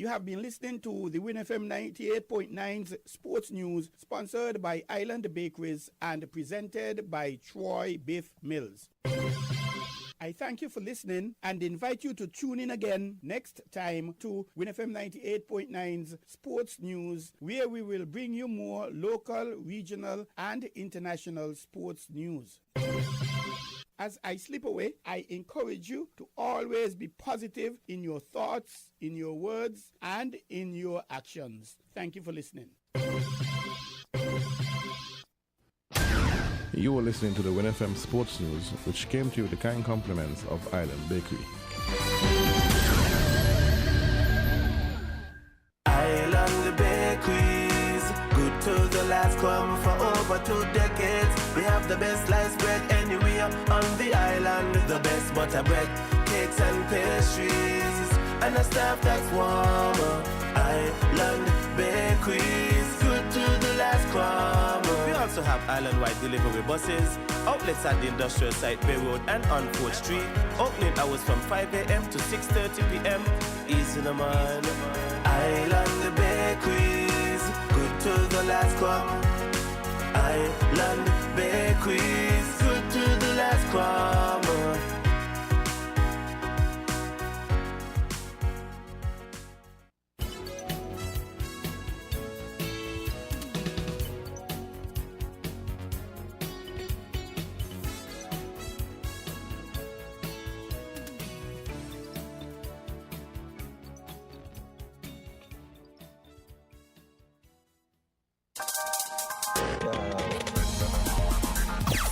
You have been listening to the winnfm 98.9's Sports News, sponsored by Island Bakeries and presented by Troy Beef Mills. I thank you for listening and invite you to tune in again next time to winnfm 98.9's Sports News, where we will bring you more local, regional, and international sports news. As I slip away, I encourage you to always be positive in your thoughts, in your words, and in your actions. Thank you for listening. You are listening to the WinFM Sports News, which came to you with the kind compliments of Island Bakery. Island Bakeries, good to the last, come for over 2 decades. We have the best sliced bread anywhere on the island, the best butter bread, cakes and pastries, and a staff that's warmer. Island Bakeries, good to the last crumb. We also have island-wide delivery buses, outlets at the industrial site Bay Road and on 4th Street, opening hours from 5 a.m. to 6:30 p.m. Easy in the morning. Island Bakeries, good to the last crumb. Island Bakeries, good to the last crumb.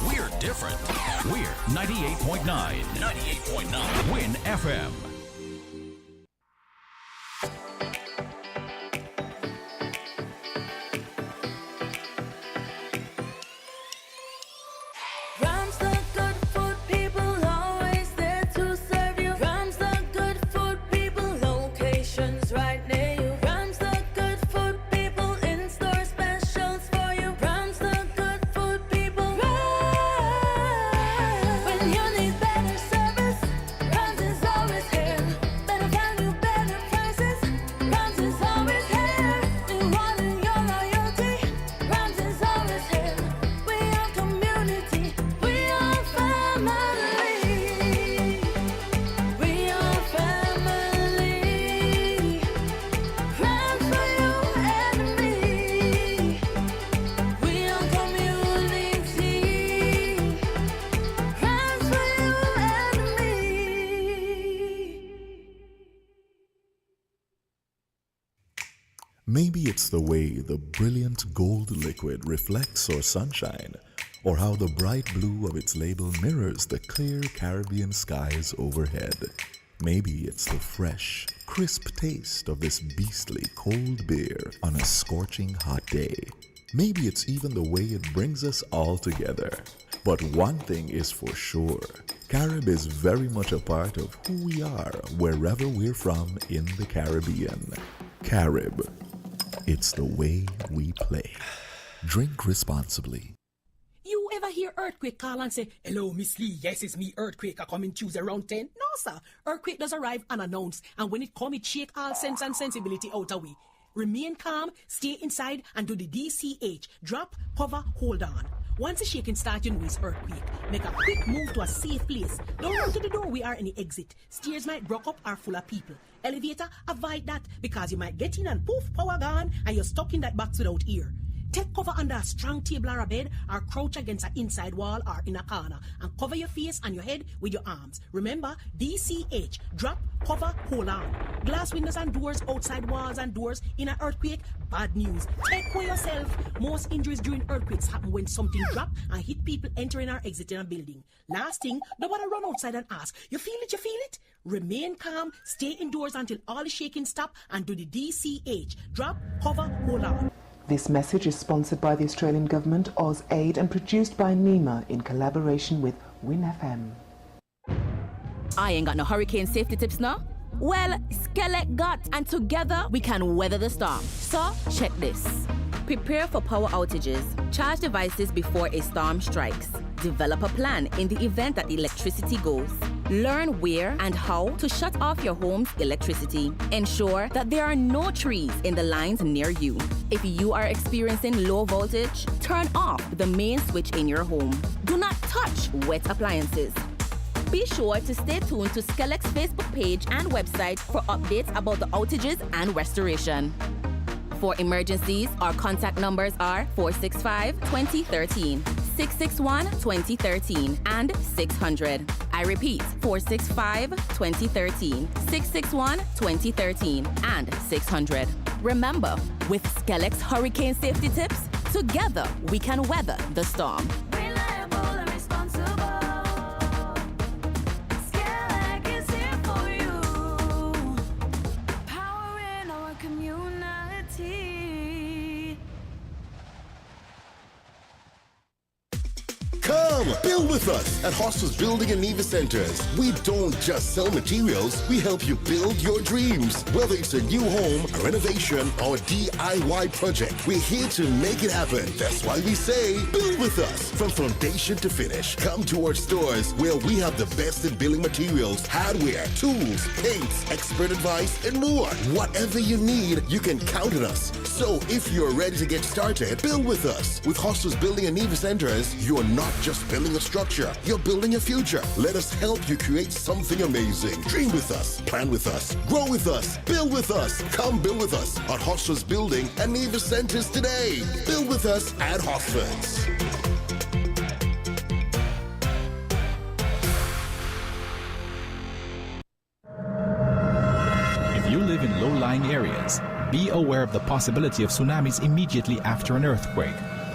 We're different. We're 98.9. 98.9. Win FM. Maybe it's the way the brilliant gold liquid reflects our sunshine, or how the bright blue of its label mirrors the clear Caribbean skies overhead. Maybe it's the fresh, crisp taste of this beastly cold beer on a scorching hot day. Maybe it's even the way it brings us all together. But one thing is for sure, Carib is very much a part of who we are wherever we're from in the Caribbean. Carib. It's the way we play. Drink responsibly. You ever hear Earthquake call and say, "Hello, Miss Lee, yes, it's me, Earthquake, I come in Tuesday around 10? No, sir. Earthquake does arrive unannounced, and when it come, it shake all sense and sensibility out of we. Remain calm, stay inside, and do the DCH. Drop, cover, hold on. Once the shaking starts, you know it's earthquake. Make a quick move to a safe place. Don't run to the door, we are in the exit. Stairs might block up or full of people. Elevator, avoid that, because you might get in and poof, power gone, and you're stuck in that box without ear. Take cover under a strong table or a bed, or crouch against an inside wall or in a corner, and cover your face and your head with your arms. Remember, DCH, drop, cover, hold on. Glass windows and doors, outside walls and doors in an earthquake, bad news. Take care yourself. Most injuries during earthquakes happen when something drop and hit people entering or exiting a building. Last thing, nobody run outside and ask, you feel it, you feel it? Remain calm, stay indoors until all the shaking stop, and do the DCH, drop, cover, hold on. This message is sponsored by the Australian Government, AusAid, and produced by NEMA in collaboration with WinFM. I ain't got no hurricane safety tips now. Well, Skelett got, and together we can weather the storm. So, check this. Prepare for power outages. Charge devices before a storm strikes. Develop a plan in the event that electricity goes. Learn where and how to shut off your home's electricity. Ensure that there are no trees in the lines near you. If you are experiencing low voltage, turn off the main switch in your home. Do not touch wet appliances. Be sure to stay tuned to Skelec's Facebook page and website for updates about the outages and restoration. For emergencies, our contact numbers are 465-2013, 661-2013, and 600. I repeat, 465-2013, 661-2013, and 600. Remember, with Skelec's hurricane safety tips, together we can weather the storm. Come, build with us at Hostels Building and Nevis Centers. We don't just sell materials, we help you build your dreams. Whether it's a new home, a renovation, or DIY project, we're here to make it happen. That's why we say, build with us. From foundation to finish, come to our stores where we have the best in building materials, hardware, tools, paints, expert advice, and more. Whatever you need, you can count on us. So if you're ready to get started, build with us. With Hostels Building and Nevis Centers, you're not just building a structure, you're building a future. Let us help you create something amazing. Dream with us, plan with us, grow with us, build with us. Come build with us at Hostels Building and Nevis Centers today. Build with us at Hostels. If you live in low-lying areas, be aware of the possibility of tsunamis immediately after an earthquake.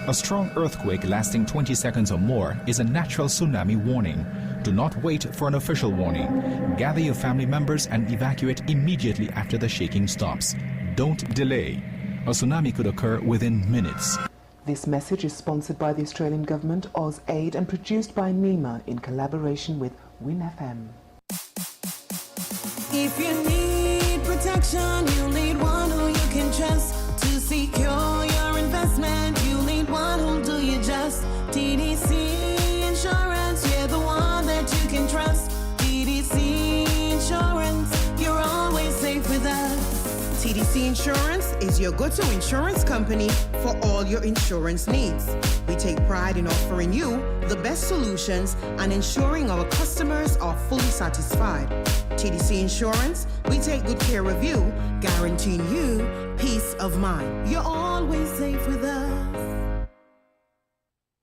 A strong earthquake lasting 20 seconds or more is a natural tsunami warning. Do not wait for an official warning. Gather your family members and evacuate immediately after the shaking stops. Don't delay. A tsunami could occur within minutes. This message is sponsored by the Australian Government, AusAid, and produced by NEMA in collaboration with WinFM. If you need protection, you need one who you can trust to secure your investment. You need one who'll do you just. TDC Insurance, you're the one that you can trust. TDC Insurance, you're always safe with us. TDC Insurance is your go-to insurance company for all your insurance needs. We take pride in offering you the best solutions and ensuring our customers are fully satisfied. TDC Insurance, we take good care of you, guaranteeing you peace of mind. You're always safe with us.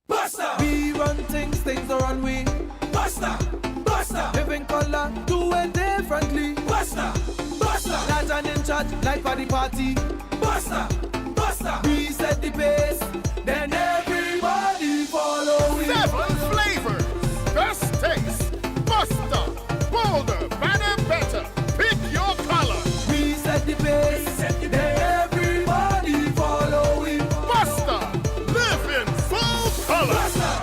Buster! We run things, things are on we. Buster! Buster! Living color, do it differently. Buster! Buster! Not an in charge, like for the party. Buster! Buster! We set the pace, then everybody follow it. 7 flavors, best taste. Buster! Bolder, better, better. Pick your color. We set the pace, then everybody follow it. Buster! Live in full color. Buster!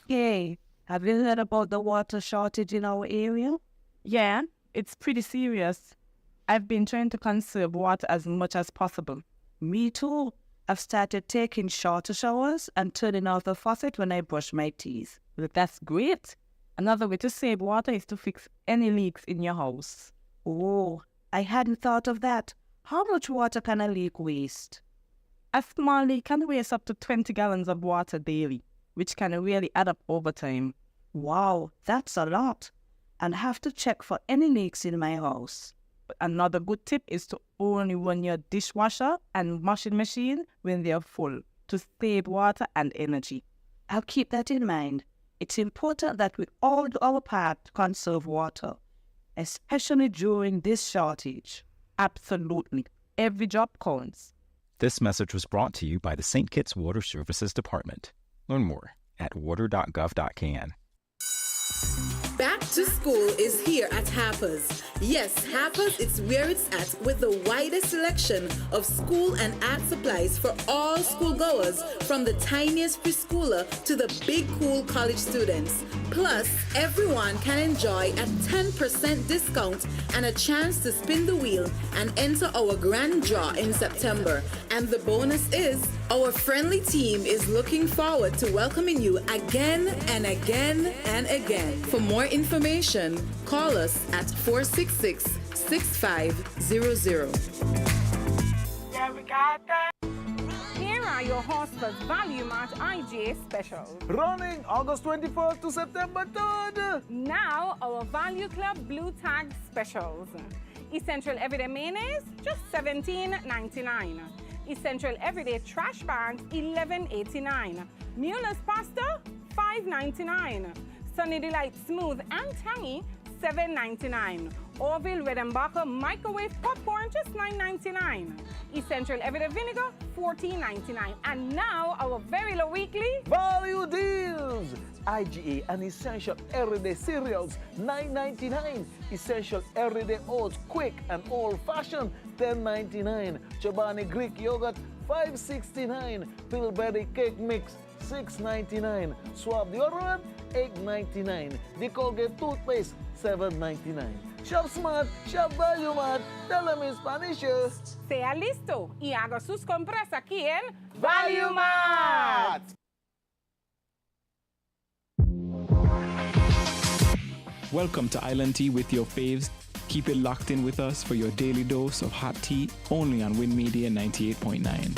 Hey, have you heard about the water shortage in our area? Yeah, it's pretty serious. I've been trying to conserve water as much as possible. Me too. I've started taking shorter showers and turning off the faucet when I brush my teeth. Look, that's great. Another way to save water is to fix any leaks in your house. Oh, I hadn't thought of that. How much water can a leak waste? A small leak can waste up to 20 gallons of water daily, which can really add up over time. Wow, that's a lot. And have to check for any leaks in my house. But another good tip is to only run your dishwasher and washing machine when they are full to save water and energy. I'll keep that in mind. It's important that we all do our part to conserve water, especially during this shortage. Absolutely. Every drop counts. This message was brought to you by the St. Kitts Water Services Department. Learn more at water.gov.kn. Back to school is here at Harper's. Yes, Harper's, it's where it's at with the widest selection of school and art supplies for all schoolgoers, from the tiniest preschooler to the big cool college students. Plus, everyone can enjoy a 10% discount and a chance to spin the wheel and enter our grand draw in September. And the bonus is Our friendly team is looking forward to welcoming you again and again and again. For more information, call us at 466-6500. Yeah, we got that. Here are your Hostas Value Mart IGA specials. Running August 21st to September 3rd. Now, our Value Club Blue Tag specials. Essential Everyday Mayonnaise, just $17.99. Essential Everyday Trash Bags, $11.89. Mueller's Pasta, $5.99. Sunny Delight Smooth and Tangy, $7.99. Orville Redenbacher Microwave Popcorn, just $9.99. Essential Everyday Vinegar, $14.99. And now, our very low weekly Value Deals. IGA and Essential Everyday Cereals, $9.99. Essential Everyday Oats, Quick and Old Fashioned, $10.99. Chobani Greek Yogurt, $5.69. Pillsbury Cake Mix, $6.99. Swab Deodorant, $8.99. The Colgate Toothpaste, $7.99. Shop Smart, Shop Value Mart. Tell them in Spanish. Sea listo y haga sus compras aquí en Value Mart. Welcome to Island Tea with your faves. Keep it locked in with us for your daily dose of hot tea only on Win Media 98.9.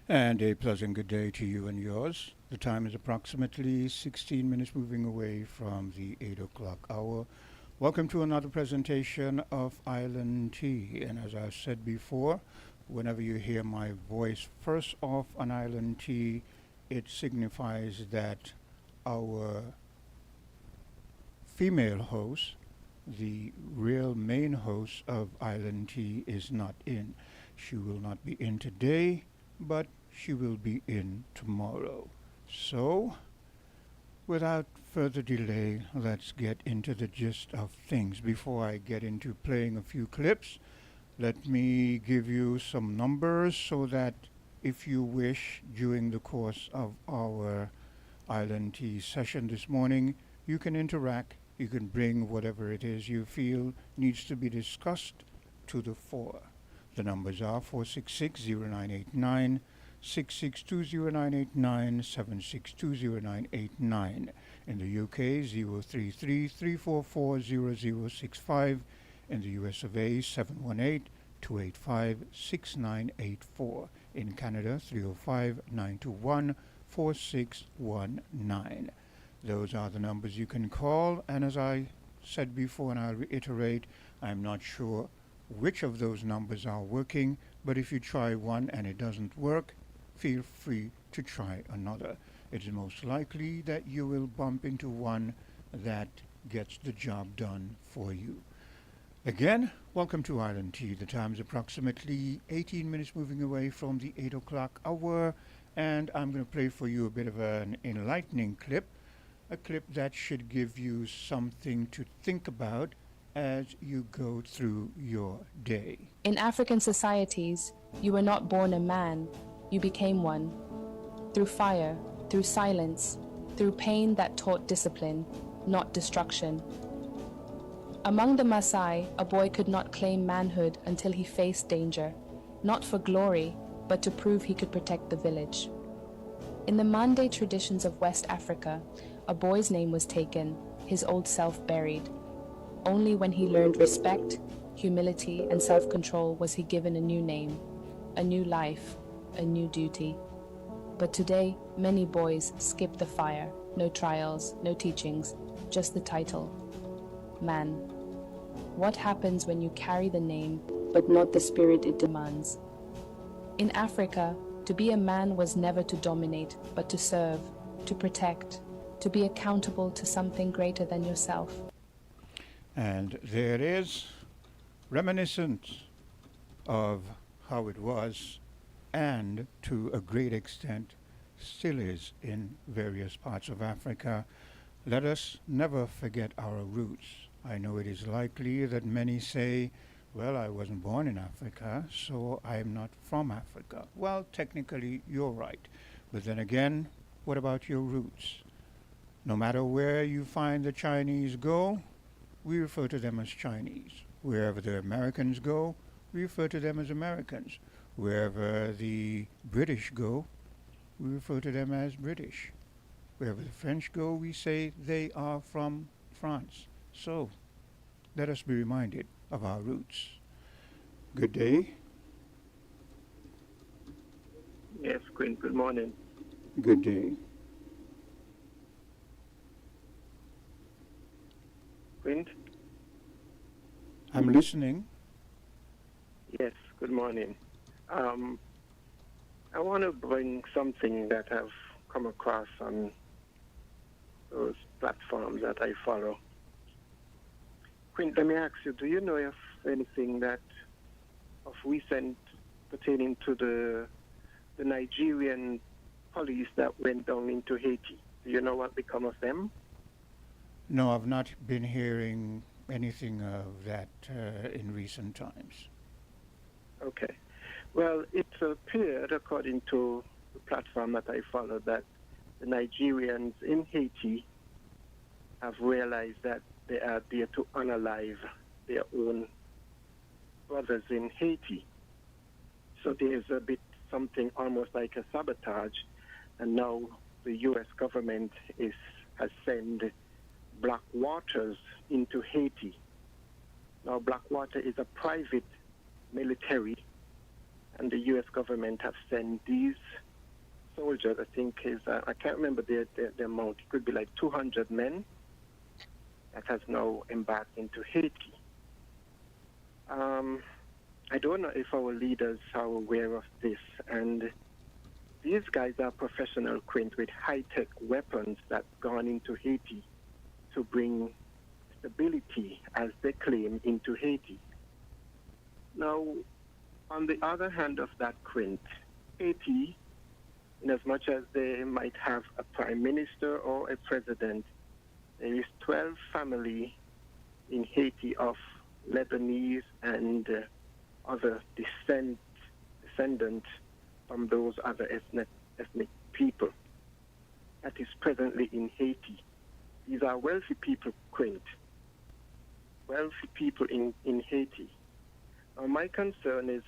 And a pleasant good day to you and yours. The time is approximately 16 minutes moving away from the 8 o'clock hour. Welcome to another presentation of Island Tea. And as I've said before, whenever you hear my voice first off on Island Tea, it signifies that our female host, the real main host of Island Tea, is not in. She will not be in today, but she will be in tomorrow. So, without further delay, let's get into the gist of things. Before I get into playing a few clips, let me give you some numbers so that if you wish, during the course of our Island Tea session this morning, you can interact. You can bring whatever it is you feel needs to be discussed to the fore. The numbers are 466-0989, 662-0989, 762-0989. In the UK, 033-344-0065. In the US of A, 718-285-6984. In Canada, 305-921-4619. Those are the numbers you can call, and as I said before, and I'll reiterate, I'm not sure which of those numbers are working, but if you try one and it doesn't work, feel free to try another. It is most likely that you will bump into one that gets the job done for you. Again, welcome to Island Tea. The time is approximately 18 minutes moving away from the 8 o'clock hour, and I'm going to play for you a bit of an enlightening clip, a clip that should give you something to think about as you go through your day. In African societies, you were not born a man, you became one. Through fire, through silence, through pain that taught discipline, not destruction. Among the Maasai, a boy could not claim manhood until he faced danger, not for glory, but to prove he could protect the village. In the Mande traditions of West Africa, a boy's name was taken, his old self buried. Only when he learned respect, humility, and self-control was he given a new name, a new life, a new duty. But today, many boys skip the fire, no trials, no teachings, just the title. Man. What happens when you carry the name, but not the spirit it demands? In Africa, to be a man was never to dominate, but to serve, to protect, to be accountable to something greater than yourself. And there it is, reminiscent of how it was, and to a great extent still is in various parts of Africa. Let us never forget our roots. I know it is likely that many say, well, I wasn't born in Africa, so I am not from Africa. Well, technically, you're right. But then again, what about your roots? No matter where you find the Chinese go, we refer to them as Chinese. Wherever the Americans go, we refer to them as Americans. Wherever the British go, we refer to them as British. Wherever the French go, we say they are from France. So, let us be reminded of our roots. Good day. Yes, Queen, good morning. Good day. Quint? I'm listening. Yes, good morning. I want to bring something that I've come across on those platforms that I follow. Quint, let me ask you, do you know if anything that of recent pertaining to the Nigerian police that went down into Haiti? Do you know what become of them? No, I've not been hearing anything of that in recent times. Okay. Well, it appeared, according to the platform that I follow, that the Nigerians in Haiti have realized that they are there to unalive their own brothers in Haiti. So there's a bit something almost like a sabotage, and now the U.S. government has sent Black Waters into Haiti. Now, Blackwater is a private military, and the U.S. government have sent these soldiers, I think I can't remember the amount, it could be like 200 men that has now embarked into Haiti. I don't know if our leaders are aware of this, and these guys are professional, Quint, with high-tech weapons that gone into Haiti to bring stability, as they claim, into Haiti. Now, on the other hand of that, Quint, Haiti, in as much as they might have a prime minister or a president, there is 12 family in Haiti of Lebanese and other descendants from those other ethnic people that is presently in Haiti. These are wealthy people, Quint. Wealthy people in Haiti. Now, my concern is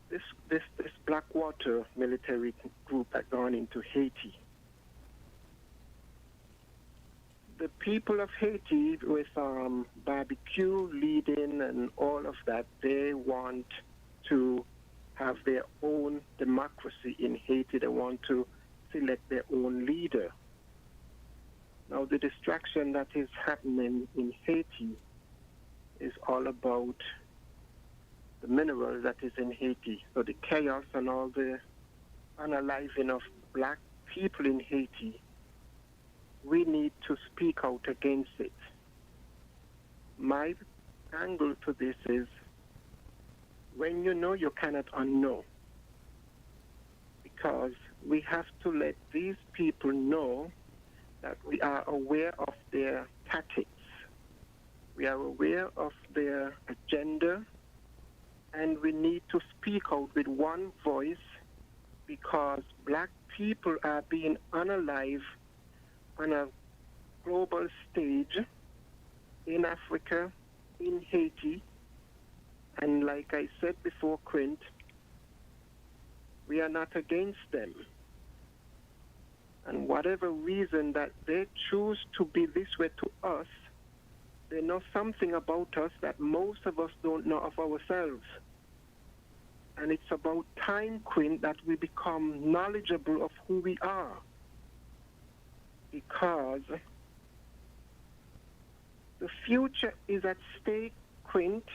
this Blackwater military group that gone into Haiti. The people of Haiti, with barbecue leading and all of that, they want to have their own democracy in Haiti. They want to select their own leader. Now, the distraction that is happening in Haiti is all about the minerals that is in Haiti. So the chaos and all the unaliving of black people in Haiti, we need to speak out against it. My angle to this is, when you know, you cannot unknow. Because we have to let these people know that we are aware of their tactics. We are aware of their agenda, and we need to speak out with one voice, because black people are being unalive on a global stage in Africa, in Haiti, and like I said before, Quint, we are not against them. And whatever reason that they choose to be this way to us, they know something about us that most of us don't know of ourselves. And it's about time, Quint, that we become knowledgeable of who we are. Because the future is at stake, Quint,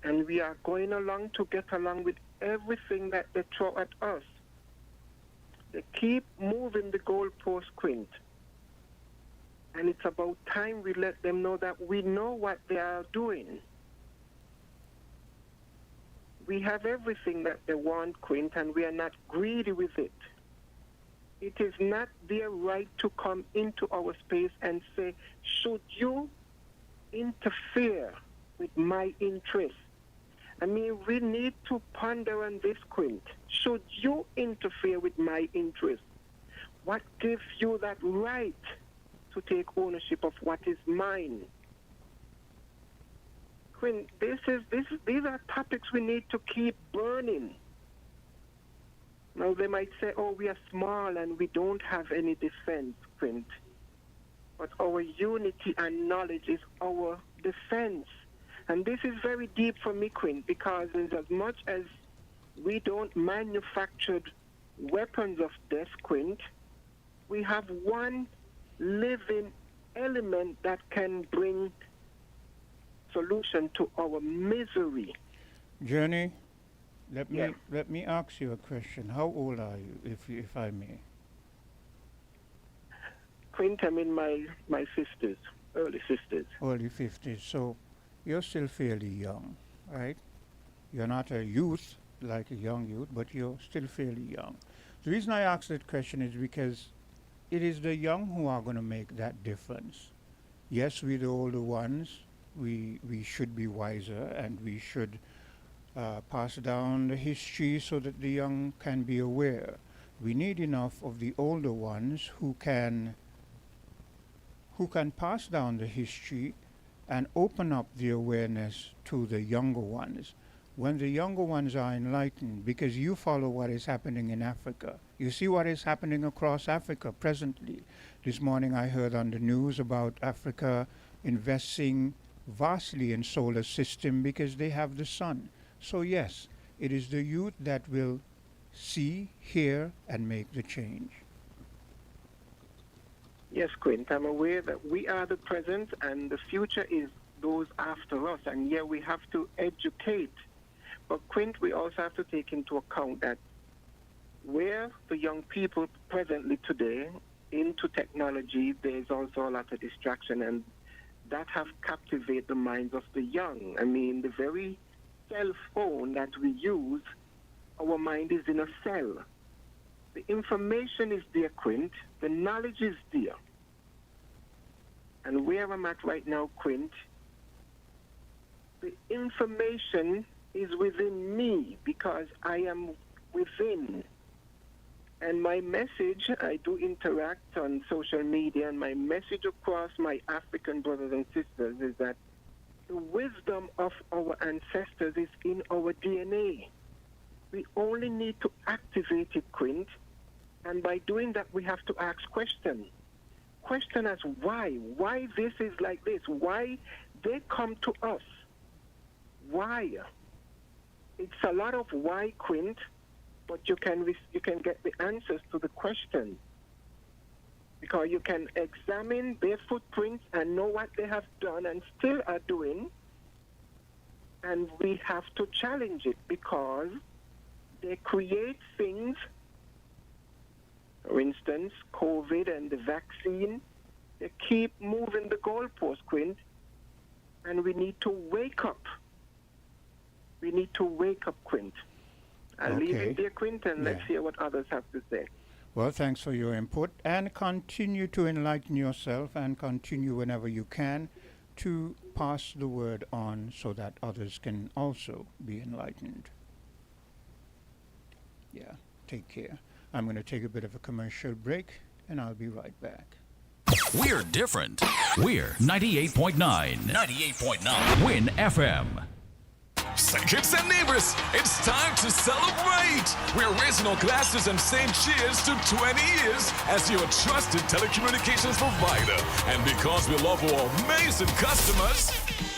and we are going along to get along with everything that they throw at us. They keep moving the goalpost, Quint. And it's about time we let them know that we know what they are doing. We have everything that they want, Quint, and we are not greedy with it. It is not their right to come into our space and say, should you interfere with my interests? I mean, we need to ponder on this, Quint. Should you interfere with my interests? What gives you that right to take ownership of what is mine? Quinn, these are topics we need to keep burning. Now, they might say, oh, we are small and we don't have any defense, Quint. But our unity and knowledge is our defense. And this is very deep for me, Quint, because as much as we don't manufacture weapons of death, Quint, we have one living element that can bring solution to our misery. Journey, let me ask you a question. How old are you, if I may? Quint, I'm in my 50s, early 50s. Early 50s. So you're still fairly young, right? You're not a youth, like a young youth, but you're still fairly young. The reason I ask that question is because it is the young who are going to make that difference. Yes, we the older ones, we should be wiser, and we should pass down the history so that the young can be aware. We need enough of the older ones who can pass down the history and open up the awareness to the younger ones. When the younger ones are enlightened, because you follow what is happening in Africa. You see what is happening across Africa presently. This morning I heard on the news about Africa investing vastly in solar system because they have the sun. So yes, it is the youth that will see, hear, and make the change. Yes, Quint, I'm aware that we are the present and the future is those after us. And yeah, we have to educate. But Quint, we also have to take into account that where the young people presently today into technology, there's also a lot of distraction, and that have captivated the minds of the young. I mean, the very cell phone that we use, our mind is in a cell. The information is there, Quint. The knowledge is there. And where I'm at right now, Quint, the information is within me because I am within. And my message, I do interact on social media, and my message across my African brothers and sisters is that the wisdom of our ancestors is in our DNA. We only need to activate it, Quint. And by doing that, we have to ask questions. Question as why? Why this is like this? Why they come to us? Why? It's a lot of why, Quint, but you can get the answers to the question. Because you can examine their footprints and know what they have done and still are doing. And we have to challenge it because they create things. For instance, COVID and the vaccine, they keep moving the goalpost, Quint, and we need to wake up. We need to wake up, Quint. I'll leave it there, Quint, and let's hear what others have to say. Well, thanks for your input, and continue to enlighten yourself and continue whenever you can to pass the word on so that others can also be enlightened. Yeah, take care. I'm going to take a bit of a commercial break, and I'll be right back. We're different. We're 98.9. 98.9. Win FM. St. Kitts and neighbors, it's time to celebrate! We're raising our glasses and saying cheers to 20 years as your trusted telecommunications provider. And because we love our amazing customers,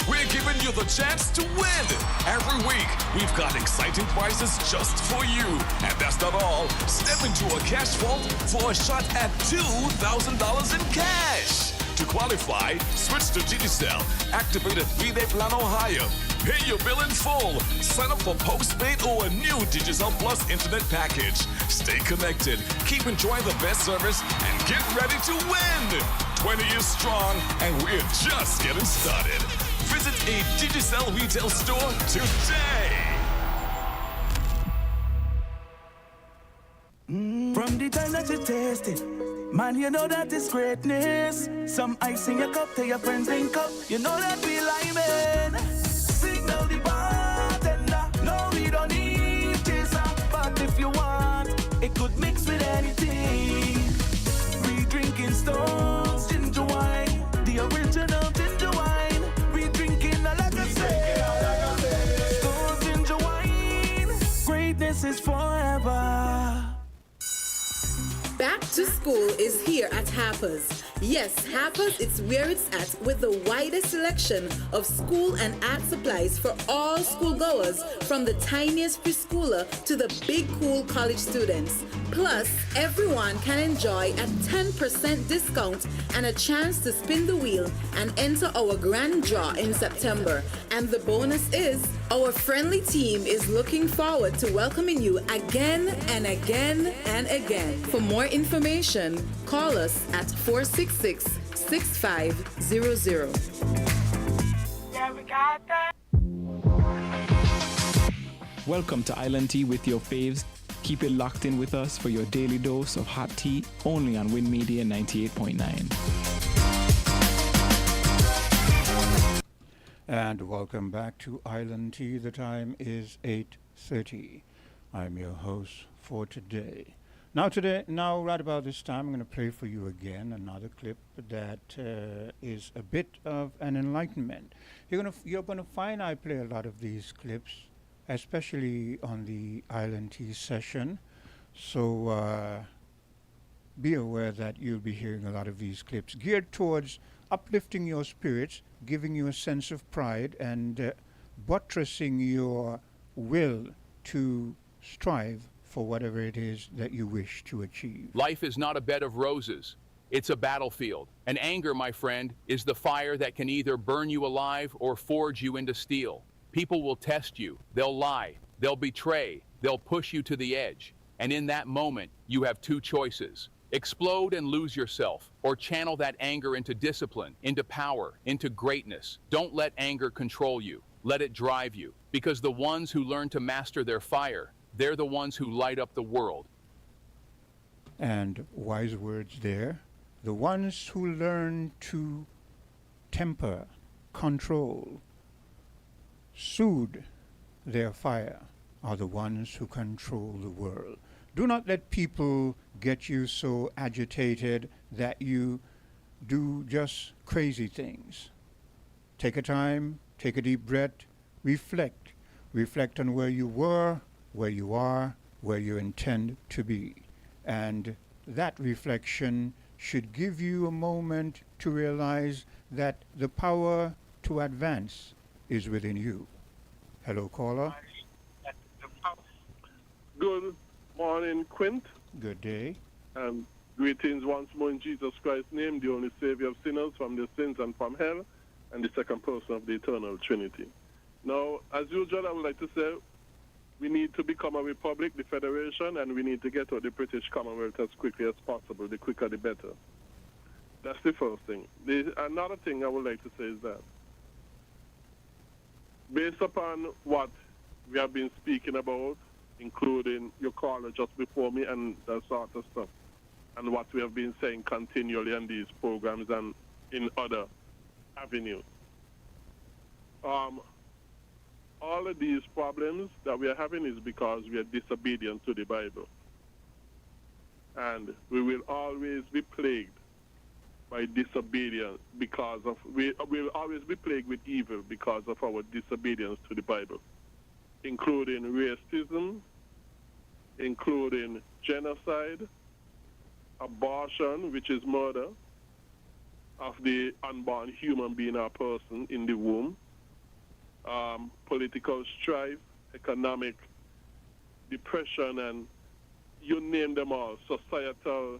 we're giving you the chance to win. Every week, we've got exciting prizes just for you. And that's not all. Step into a cash vault for a shot at $2,000 in cash. To qualify, switch to Digicel, activate a 3-day plan or higher, pay your bill in full, sign up for postpaid or a new Digicel Plus internet package. Stay connected, keep enjoying the best service, and get ready to win. 20 years strong, and we're just getting started. Visit a Digicel retail store today. From the time that you taste it, man, you know that it's greatness. Some ice in your cup, tell your friends link up. You know that we liming. Signal the bartender. No, we don't need chaser. But if you want, it could mix with anything. We drinking Stones ginger wine, the original ginger wine. We drinking a like I say. is forever. Back to school is here at Harper's. Yes, Harper's, it's where it's at with the widest selection of school and art supplies for all schoolgoers, from the tiniest preschooler to the big cool college students. Plus, everyone can enjoy a 10% discount and a chance to spin the wheel and enter our grand draw in September. And the bonus is, our friendly team is looking forward to welcoming you again and again and again. For more information, call us at 466-6500. Yeah, we got that. Welcome to Island Tea with your faves. Keep it locked in with us for your daily dose of hot tea, only on Win Media 98.9. And welcome back to Island Tea. The time is 8:30. I'm your host for today. Now right about this time, I'm going to play for you again another clip that is a bit of an enlightenment. You're going to find I play a lot of these clips, especially on the Island Tea session. So be aware that you'll be hearing a lot of these clips geared towards uplifting your spirits, giving you a sense of pride, and buttressing your will to strive for whatever it is that you wish to achieve. Life is not a bed of roses. It's a battlefield. And anger, my friend, is the fire that can either burn you alive or forge you into steel. People will test you. They'll lie. They'll betray. They'll push you to the edge. And in that moment, you have two choices. Explode and lose yourself, or channel that anger into discipline, into power, into greatness. Don't let anger control you. Let it drive you. Because the ones who learn to master their fire, they're the ones who light up the world. And wise words there. The ones who learn to temper, control, soothe their fire are the ones who control the world. Do not let people get you so agitated that you do just crazy things. Take a time, take a deep breath, reflect. Reflect on where you were, where you are, where you intend to be. And that reflection should give you a moment to realize that the power to advance is within you. Hello, caller. Good morning, Quint. Good day. Greetings once more in Jesus Christ's name, the only Savior of sinners from their sins and from hell, and the second person of the eternal Trinity. Now, as usual, I would like to say we need to become a republic, the Federation, and we need to get out the British Commonwealth as quickly as possible. The quicker, the better. That's the first thing. Another thing I would like to say is that based upon what we have been speaking about, including your caller just before me and that sort of stuff, and what we have been saying continually on these programs and in other avenues, all of these problems that we are having is because we are disobedient to the Bible. And we will always be plagued by disobedience because of, we will always be plagued with evil because of our disobedience to the Bible, including racism, including genocide, abortion, which is murder of the unborn human being or person in the womb, political strife, economic depression, and you name them all, societal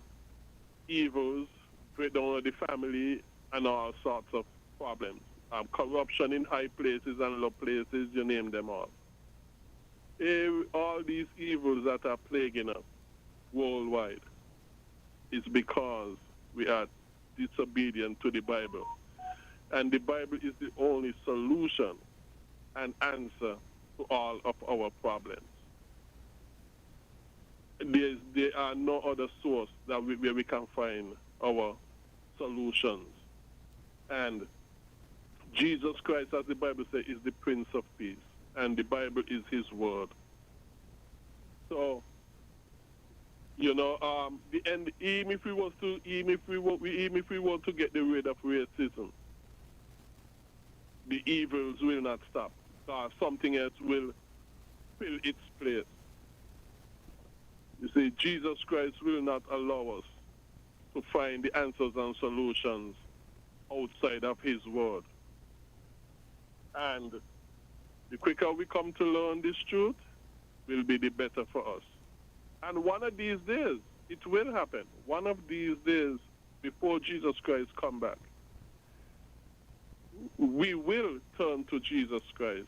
evils, breakdown of the family, and all sorts of problems. Corruption in high places and low places, you name them all. All these evils that are plaguing us worldwide is because we are disobedient to the Bible. And the Bible is the only solution and answer to all of our problems. There are no other source that where we can find our solutions. And Jesus Christ, as the Bible says, is the Prince of Peace, and the Bible is His word. So, you know, even if we want to get rid of racism, the evils will not stop. Something else will fill its place. You see, Jesus Christ will not allow us to find the answers and solutions outside of his word. And the quicker we come to learn this truth, will be the better for us. And one of these days, it will happen. One of these days, before Jesus Christ come back, we will turn to Jesus Christ,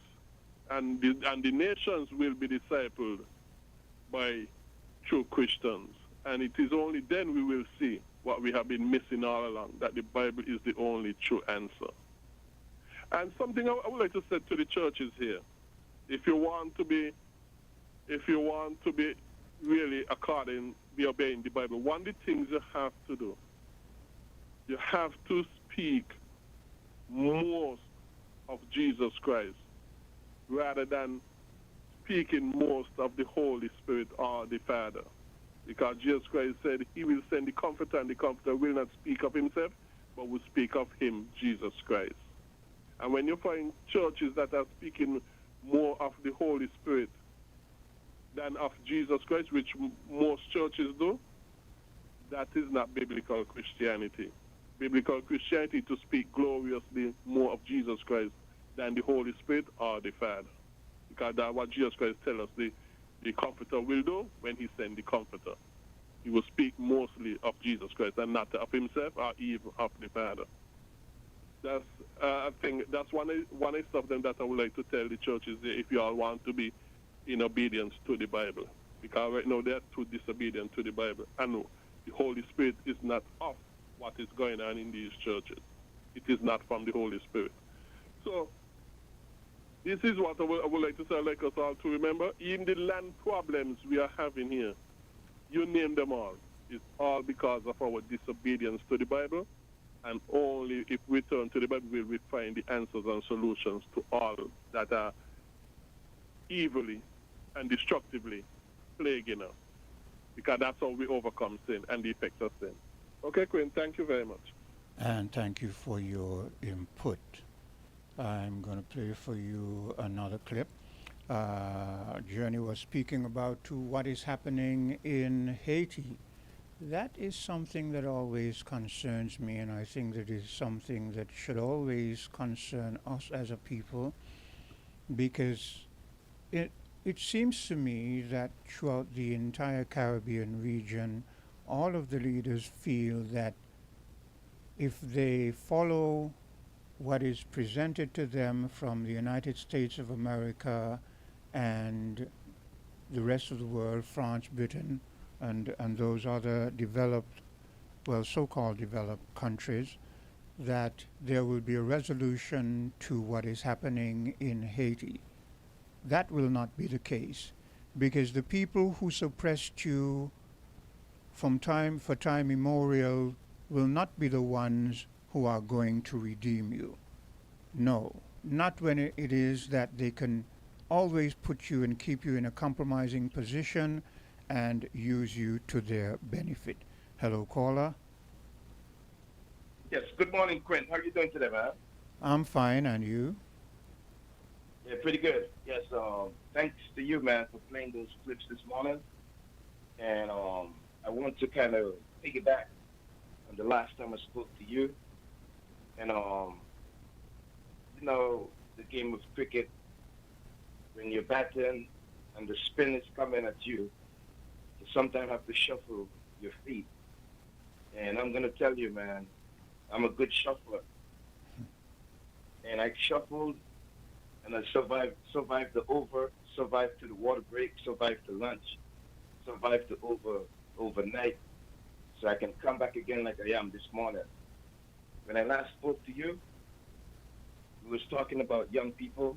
and the nations will be discipled by true Christians. And it is only then we will see what we have been missing all along, that the Bible is the only true answer. And something I would like to say to the churches here, if you want to be really be obeying the Bible, one of the things you have to do, you have to speak most of Jesus Christ rather than speaking most of the Holy Spirit or the Father. Because Jesus Christ said he will send the Comforter, and the Comforter will not speak of himself, but will speak of him, Jesus Christ. And when you find churches that are speaking more of the Holy Spirit than of Jesus Christ, which most churches do, that is not biblical Christianity. Biblical Christianity to speak gloriously more of Jesus Christ than the Holy Spirit or the Father. Because that's what Jesus Christ tells us the Comforter will do when he sends the Comforter. He will speak mostly of Jesus Christ and not of himself or even of the Father. That's I think that's one of stuff that I would like to tell the churches if you all want to be in obedience to the Bible. Because right now they are too disobedient to the Bible. And the Holy Spirit is not of what is going on in these churches. It is not from the Holy Spirit. So this is what I would like to say, I'd like us all to remember. Even the land problems we are having here, you name them all, it's all because of our disobedience to the Bible. And only if we turn to the Bible will we find the answers and solutions to all that are evilly and destructively plaguing us. Because that's how we overcome sin and the effects of sin. Okay, Quinn, thank you very much. And thank you for your input. I'm going to play for you another clip. Journey was speaking about what is happening in Haiti. That is something that always concerns me, and I think that is something that should always concern us as a people, because it seems to me that throughout the entire Caribbean region, all of the leaders feel that if they follow what is presented to them from the United States of America and the rest of the world, France, Britain, and those other developed, well, so-called developed countries, that there will be a resolution to what is happening in Haiti. That will not be the case, because the people who suppressed you for time immemorial will not be the ones who are going to redeem you. No, not when it is that they can always put you and keep you in a compromising position and use you to their benefit. Hello, caller. Yes, good morning, Quinn. How are you doing today, man? I'm fine, and you? Yeah, pretty good. Yes, thanks to you, man, for playing those clips this morning. And I want to kind of piggyback on the last time I spoke to you. And, you know, the game of cricket, when you're batting and the spin is coming at you, you sometimes have to shuffle your feet. And I'm going to tell you, man, I'm a good shuffler. And I shuffled, and I survived the over, survived to the water break, survived to lunch, survived to overnight, so I can come back again like I am this morning. When I last spoke to you, we was talking about young people,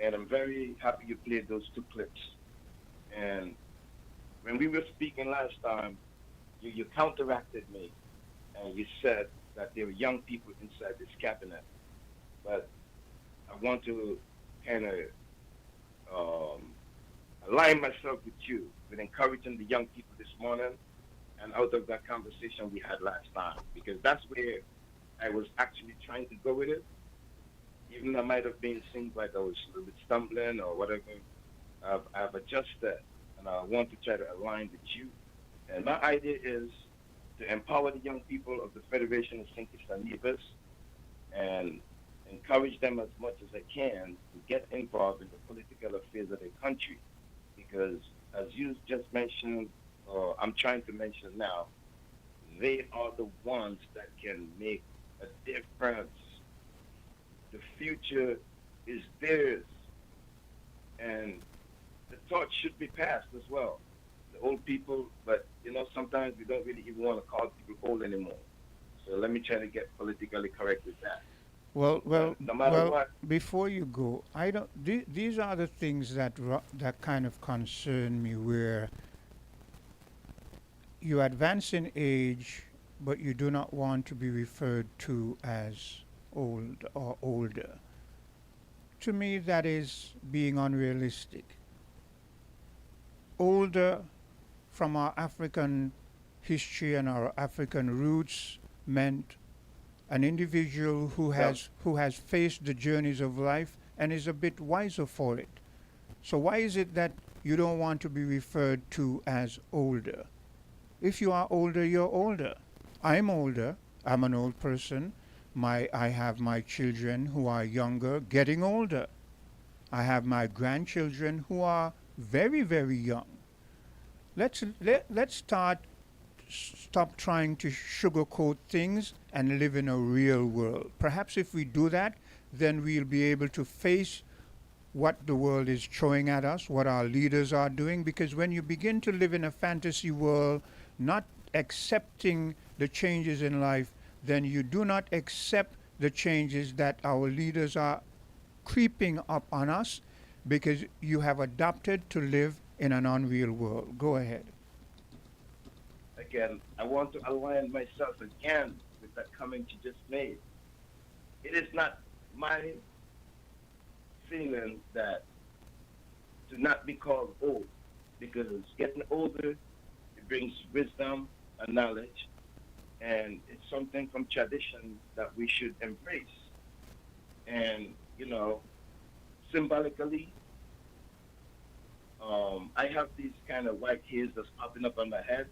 and I'm very happy you played those two clips. And when we were speaking last time, you counteracted me, and you said that there were young people inside this cabinet. But I want to kind of align myself with you, with encouraging the young people this morning, and out of that conversation we had last time, because that's where I was actually trying to go with it. Even though I might have been seemed like I was a little bit stumbling or whatever, I've adjusted, and and I want to try to align with you. And my idea is to empower the young people of the Federation of St. Kitts and Nevis and encourage them as much as I can to get involved in the political affairs of their country. Because as you just mentioned, or I'm trying to mention now, they are the ones that can make a difference. The future is theirs. And the torch should be passed as well. The old people, but sometimes we don't really even want to call people old anymore. So let me try to get politically correct with that. Well, No matter what. before you go, I don't. These are the things that kind of concern me, where you advance in age, but you do not want to be referred to as old or older. To me, that is being unrealistic. Older, from our African history and our African roots, meant an individual who has faced the journeys of life and is a bit wiser for it. So why is it that you don't want to be referred to as older? If you are older, you're older. I'm older. I'm an old person. I have my children who are younger, getting older. I have my grandchildren who are very, very young. Let's stop trying to sugarcoat things and live in a real world. Perhaps if we do that, then we'll be able to face what the world is throwing at us, what our leaders are doing, because when you begin to live in a fantasy world, not accepting the changes in life, then you do not accept the changes that our leaders are creeping up on us, because you have adopted to live in an unreal world. Go ahead. Again, I want to align myself again with that comment you just made. It is not my feeling that to not be called old, because getting older, it brings wisdom and knowledge, and it's something from tradition that we should embrace. And, symbolically, I have these kind of white hairs that's popping up on my head,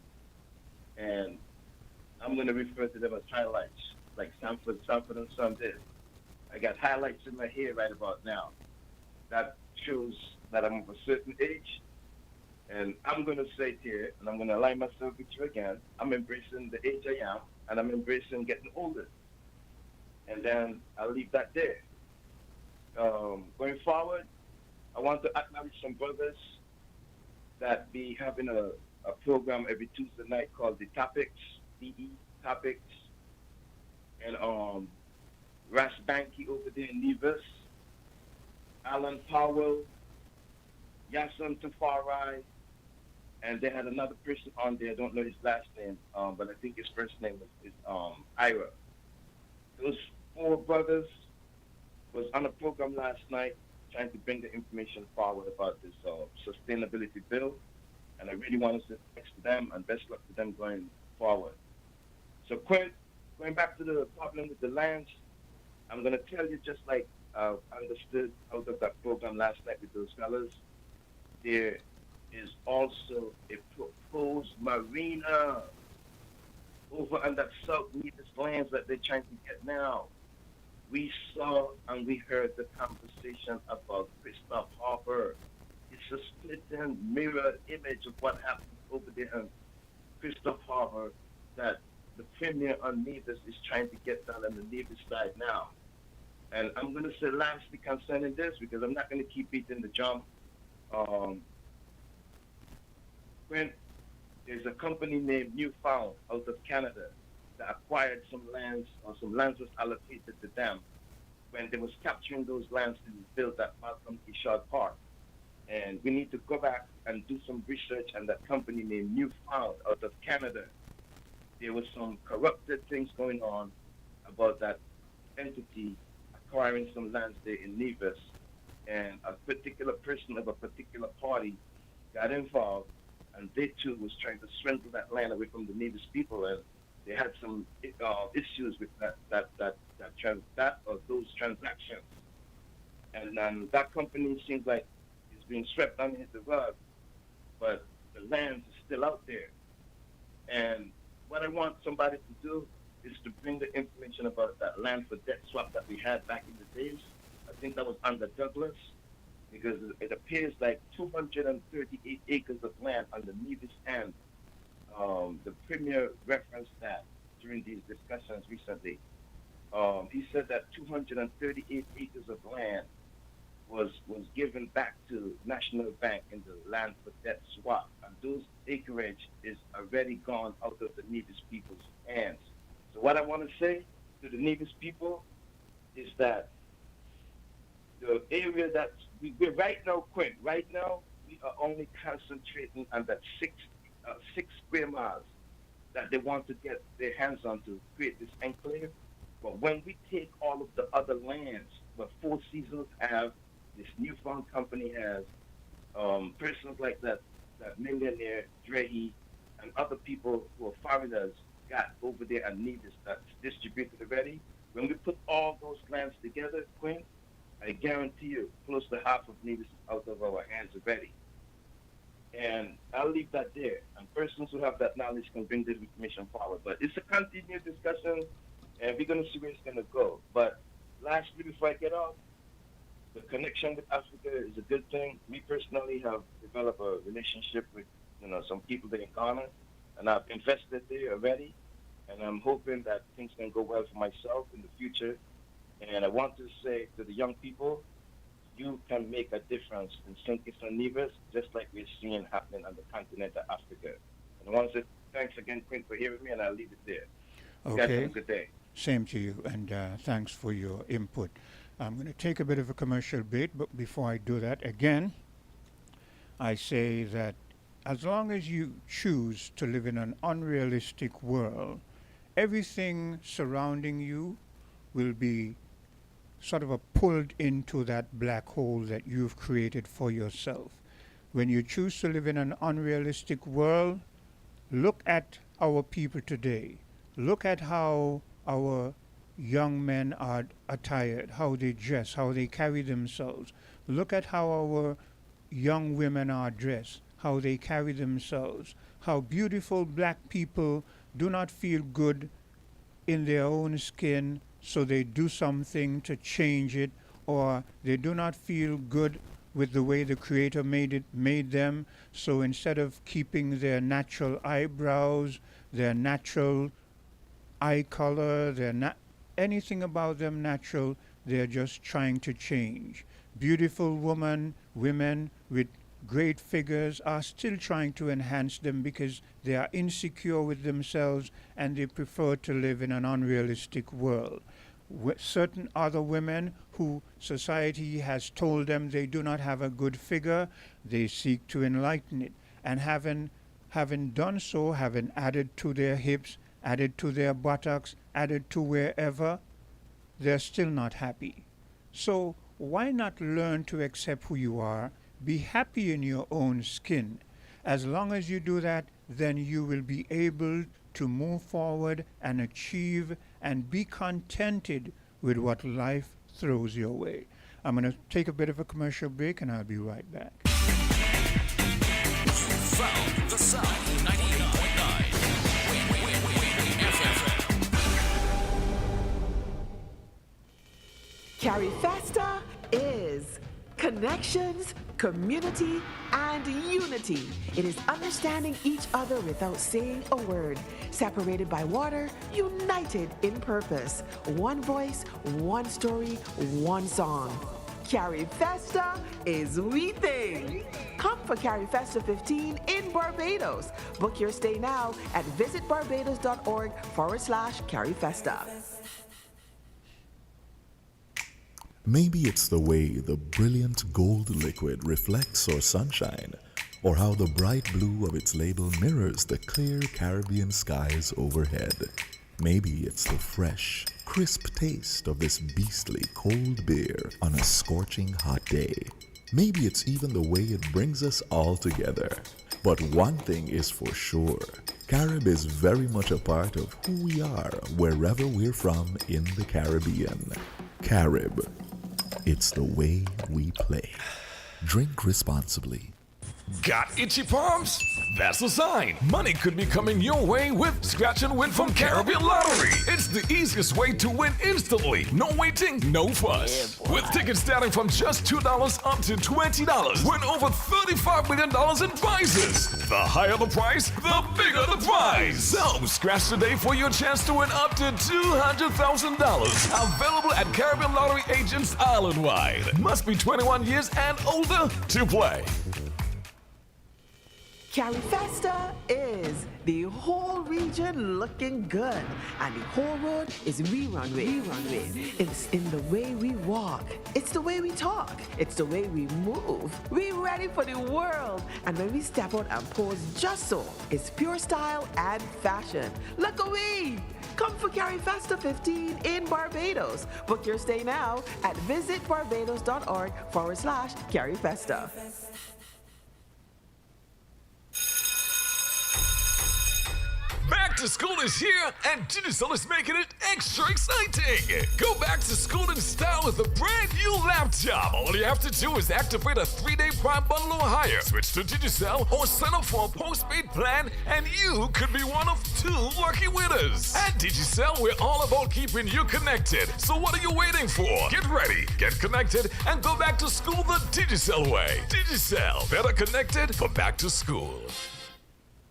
and I'm going to refer to them as highlights, like Sanford and Son did. I got highlights in my hair right about now. That shows that I'm of a certain age, and I'm going to say it here, and I'm going to align myself with you again. I'm embracing the age I am, and I'm embracing getting older. And then I'll leave that there. Going forward, I want to acknowledge some brothers that be having a program every Tuesday night called The Topics, DE Topics. And Ras Banky over there in Nevis, Alan Powell, Yasun Tafari, and they had another person on there, I don't know his last name, but I think his first name is Ira. Those four brothers was on a program last night trying to bring the information forward about this sustainability bill, and I really want to say thanks to them and best luck to them going forward. So Quint, going back to the problem with the lands, I'm going to tell you, just like I understood out of that program last night with those fellas, there is also a proposed marina over on that South Nevis lands that they're trying to get now. We saw and we heard the conversation about Christoph Harper. It's a split and mirror image of what happened over there in Christoph Harper that the premier on Nevis is trying to get down on the Nevis side now. And I'm going to say lastly concerning this, because I'm not going to keep beating the drum. When there's a company named Newfound out of Canada that acquired some lands, or some lands was allocated to them when they was capturing those lands to build that Malcolm Ishard Park. And we need to go back and do some research on that company named Newfound out of Canada. There was some corrupted things going on about that entity acquiring some lands there in Nevis, and a particular person of a particular party got involved, and they too was trying to swindle that land away from the Nevis people, and they had some issues with those transactions. And that company seems like it's being swept underneath the rug. but the land is still out there. And what I want somebody to do is to bring the information about that land for debt swap that we had back in the days. I think that was under Douglas, because it appears like 238 acres of land under Nevis and the premier referenced that during these discussions recently. He said that 238 acres of land was given back to National Bank in the land for debt swap, and those acreage is already gone out of the Nevis people's hands. So what I want to say to the Nevis people is that the area that we're right now, Quinn, right now we are only concentrating on that six square miles that they want to get their hands on to create this enclave. But when we take all of the other lands, what Four Seasons have, this newfound company has, persons like that millionaire Drehy and other people who are foreigners got over there at Nevis that's distributed already. When we put all those lands together, Quinn, I guarantee you close to half of Nevis is out of our hands already. And I'll leave that there. And persons who have that knowledge can bring this information forward. But it's a continued discussion, and we're going to see where it's going to go. But lastly, before I get off, the connection with Africa is a good thing. Me personally have developed a relationship with some people there in Ghana, and I've invested there already. And I'm hoping that things can go well for myself in the future. And I want to say to the young people, you can make a difference in St. Kitts and Nevis, just like we're seeing happening on the continent of Africa. And I want to say thanks again, Quinn, for hearing me, and I'll leave it there. You guys have a good day. Same to you, and thanks for your input. I'm going to take a bit of a commercial break, but before I do that, again, I say that as long as you choose to live in an unrealistic world, everything surrounding you will be sort of pulled into that black hole that you've created for yourself. When you choose to live in an unrealistic world, look at our people today. Look at how our young men are attired, how they dress, how they carry themselves. Look at how our young women are dressed, how they carry themselves, how beautiful black people do not feel good in their own skin, so they do something to change it, or they do not feel good with the way the Creator made them, so instead of keeping their natural eyebrows, their natural eye color, anything about them natural, they're just trying to change. Beautiful women with great figures are still trying to enhance them because they are insecure with themselves and they prefer to live in an unrealistic world. Certain other women who society has told them they do not have a good figure, they seek to enlighten it. And having done so, having added to their hips, added to their buttocks, added to wherever, they're still not happy. So why not learn to accept who you are? Be happy in your own skin. As long as you do that, then you will be able to move forward and achieve and be contented with what life throws your way. I'm going to take a bit of a commercial break and I'll be right back. Found the Sound 98.9 Win FM. Carry Festa is connections, community, and unity. It is understanding each other without saying a word. Separated by water, united in purpose. One voice, one story, one song. Carry Festa is we thing. Come for Carry Festa 15 in Barbados. Book your stay now at visitbarbados.org/Carry Festa. Maybe it's the way the brilliant gold liquid reflects our sunshine, or how the bright blue of its label mirrors the clear Caribbean skies overhead. Maybe it's the fresh, crisp taste of this beastly cold beer on a scorching hot day. Maybe it's even the way it brings us all together. But one thing is for sure, Carib is very much a part of who we are wherever we're from in the Caribbean. Carib. It's the way we play. Drink responsibly. Got itchy palms? That's a sign money could be coming your way with Scratch and Win from Caribbean Lottery. It's the easiest way to win instantly. No waiting, no fuss. With tickets starting from just $2 up to $20, win over $35 million in prizes. The higher the price, the bigger the prize. So scratch today for your chance to win up to $200,000. Available at Caribbean Lottery agents island-wide. Must be 21 years and older to play. Carifesta is the whole region looking good, and the whole road is rerun with. It's in the way we walk, it's the way we talk, it's the way we move. We ready for the world, and when we step out and pose just so, it's pure style and fashion. Look away! Come for Carifesta 15 in Barbados. Book your stay now at visitbarbados.org/Carifesta. Back to school is here, and Digicel is making it extra exciting. Go back to school in style with a brand new laptop. All you have to do is activate a 3-day Prime bundle or higher. Switch to Digicel or sign up for a postpaid plan, and you could be one of 2 lucky winners. At Digicel, we're all about keeping you connected. So what are you waiting for? Get ready, get connected, and go back to school the Digicel way. Digicel, better connected for back to school.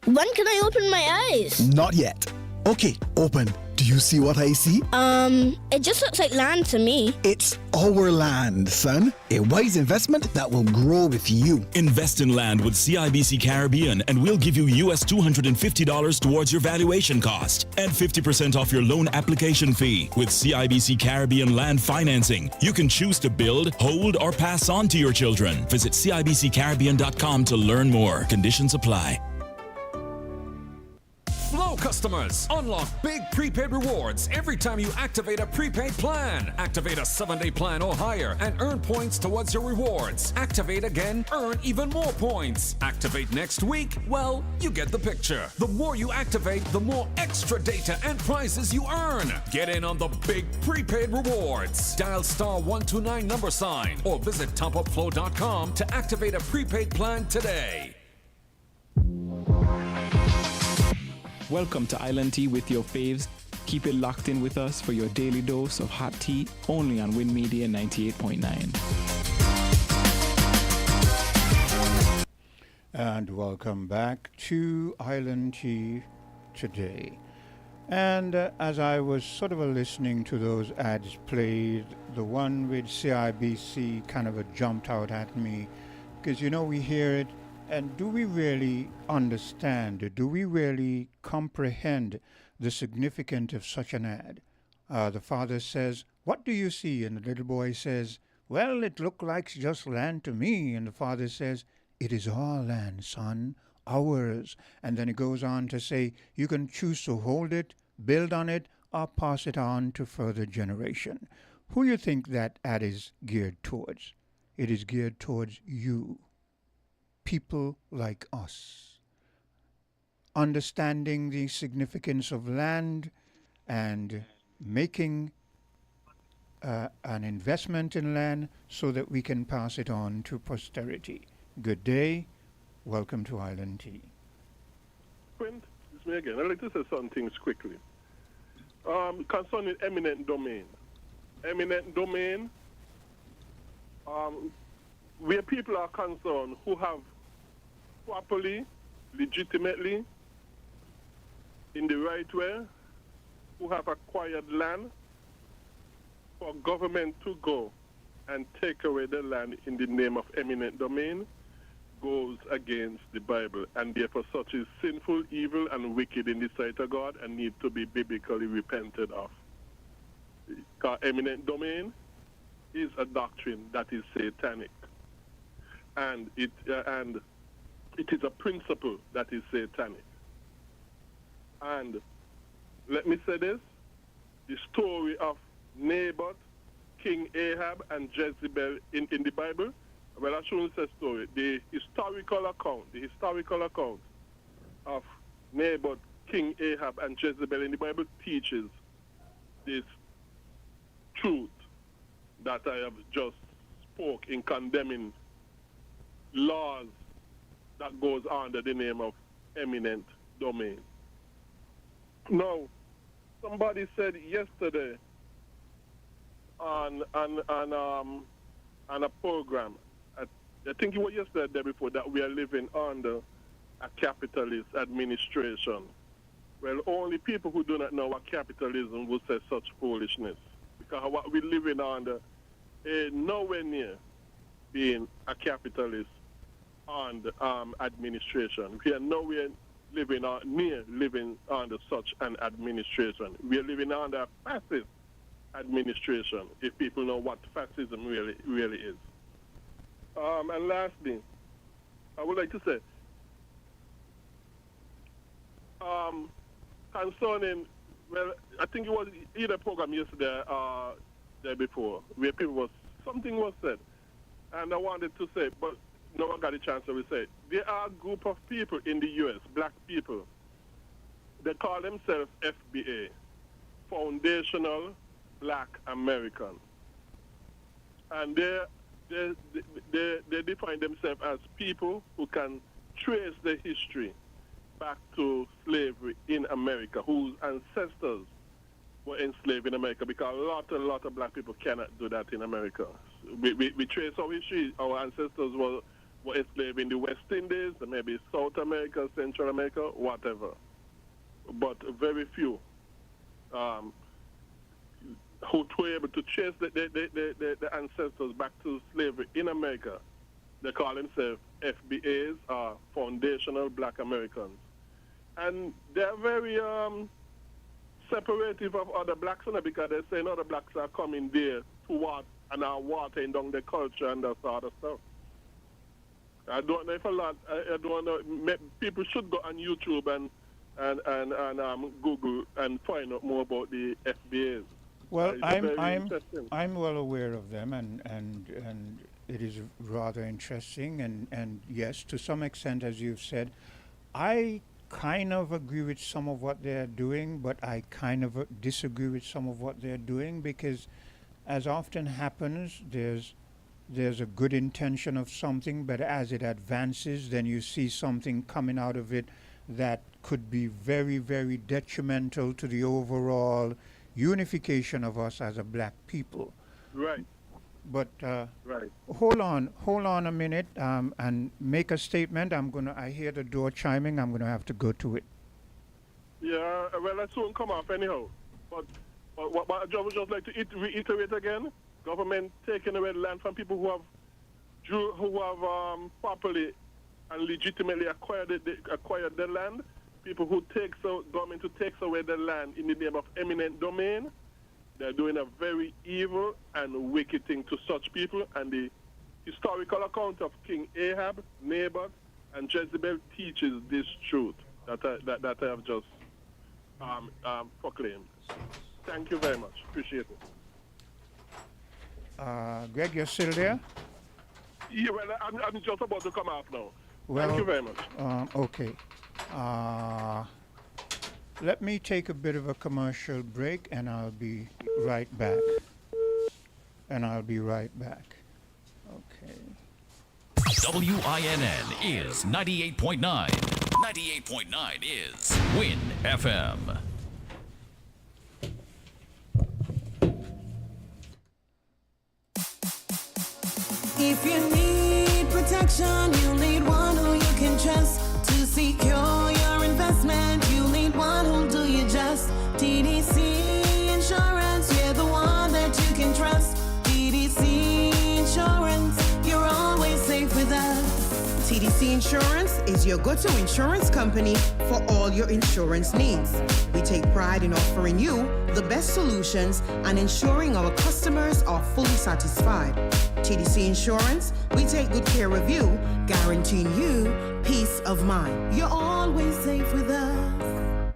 When can I open my eyes? Not yet. Okay, open. Do you see what I see? It just looks like land to me. It's our land, son. A wise investment that will grow with you. Invest in land with CIBC Caribbean and we'll give you US $250 towards your valuation cost and 50% off your loan application fee. With CIBC Caribbean land financing, you can choose to build, hold, or pass on to your children. Visit CIBCCaribbean.com to learn more. Conditions apply. Flow customers, unlock big prepaid rewards every time you activate a prepaid plan. Activate a 7-day plan or higher and earn points towards your rewards. Activate again, earn even more points. Activate next week, well, you get the picture. The more you activate, the more extra data and prizes you earn. Get in on the big prepaid rewards. Dial *129 or visit topupflow.com to activate a prepaid plan today. Welcome to Island Tea with your faves. Keep it locked in with us for your daily dose of hot tea, only on Win Media 98.9. And welcome back to Island Tea today. And as I was sort of listening to those ads played, the one with CIBC kind of jumped out at me, because we hear it. And do we really understand, do we really comprehend the significance of such an ad? The father says, "What do you see?" And the little boy says, "Well, it looks like just land to me." And the father says, "It is our land, son, ours." And then he goes on to say, you can choose to hold it, build on it, or pass it on to further generation. Who do you think that ad is geared towards? It is geared towards you. People like us, understanding the significance of land and making an investment in land so that we can pass it on to posterity. Good day. Welcome to Island Tea. Quint, it's me again. I'd like to say some things quickly. Concerning eminent domain. Eminent domain, where people are concerned who have properly, legitimately, in the right way, who have acquired land, for government to go and take away the land in the name of eminent domain goes against the Bible, and therefore such is sinful, evil, and wicked in the sight of God and need to be biblically repented of. Because eminent domain is a doctrine that is satanic, and it is a principle that is satanic. And let me say this, the story of Naboth, King Ahab, and Jezebel in the Bible, well, I shouldn't say story, the historical account of Naboth, King Ahab, and Jezebel in the Bible teaches this truth that I have just spoke in condemning laws that goes under the name of eminent domain. Now, somebody said yesterday on a program, I think it was yesterday, the day before, that we are living under a capitalist administration. Well, only people who do not know what capitalism will say such foolishness. Because what we're living under is nowhere near being a capitalist administration. We are nowhere near living under such an administration. We are living under a fascist administration, if people know what fascism really is. And lastly, I would like to say, concerning, well, I think it was either program yesterday or day before, where something was said, and I wanted to say, but no one got a chance to say it. There are a group of people in the U.S., black people, they call themselves FBA, Foundational Black Americans. And they define themselves as people who can trace their history back to slavery in America, whose ancestors were enslaved in America, because a lot of black people cannot do that in America. We trace our history. Our ancestors were enslaved in the West Indies, maybe South America, Central America, whatever. But very few who were able to trace the ancestors back to slavery in America. They call themselves FBAs, Foundational Black Americans. And they're very separative of other blacks, because they're saying other blacks are coming there to what and are watering down their culture and that sort of stuff. I don't know if I don't know. People should go on YouTube and Google and find out more about the FBAs. Well, I'm well aware of them, and it is rather interesting. And yes, to some extent, as you've said, I kind of agree with some of what they're doing, but I kind of disagree with some of what they're doing, because as often happens, there's a good intention of something, but as it advances, then you see something coming out of it that could be very, very detrimental to the overall unification of us as a black people. Right. But right. Hold on a minute, and make a statement. I hear the door chiming. I'm gonna have to go to it. Yeah, well, that soon come off anyhow. But I would just like to reiterate again: government taking away land from people who have properly and legitimately acquired the land. People who government who takes away the land in the name of eminent domain. They're doing a very evil and wicked thing to such people, and the historical account of King Ahab, Naboth, and Jezebel teaches this truth that I have just proclaimed. Thank you very much. Appreciate it. Greg, you're still there? Yeah, well, I'm just about to come off now. Well, thank you very much. Okay. Let me take a bit of a commercial break, and I'll be right back. Okay. WINN is 98.9. 98.9 is Win FM. If you need protection, you need one who you can trust to secure your investment. You need one who'll do you just. TDC Insurance, you're the one that you can trust. TDC Insurance, you're always safe with us. TDC Insurance is your go-to insurance company for all your insurance needs. We take pride in offering you the best solutions and ensuring our customers are fully satisfied. TDC Insurance, we take good care of you, guaranteeing you peace of mind. You're always safe with us.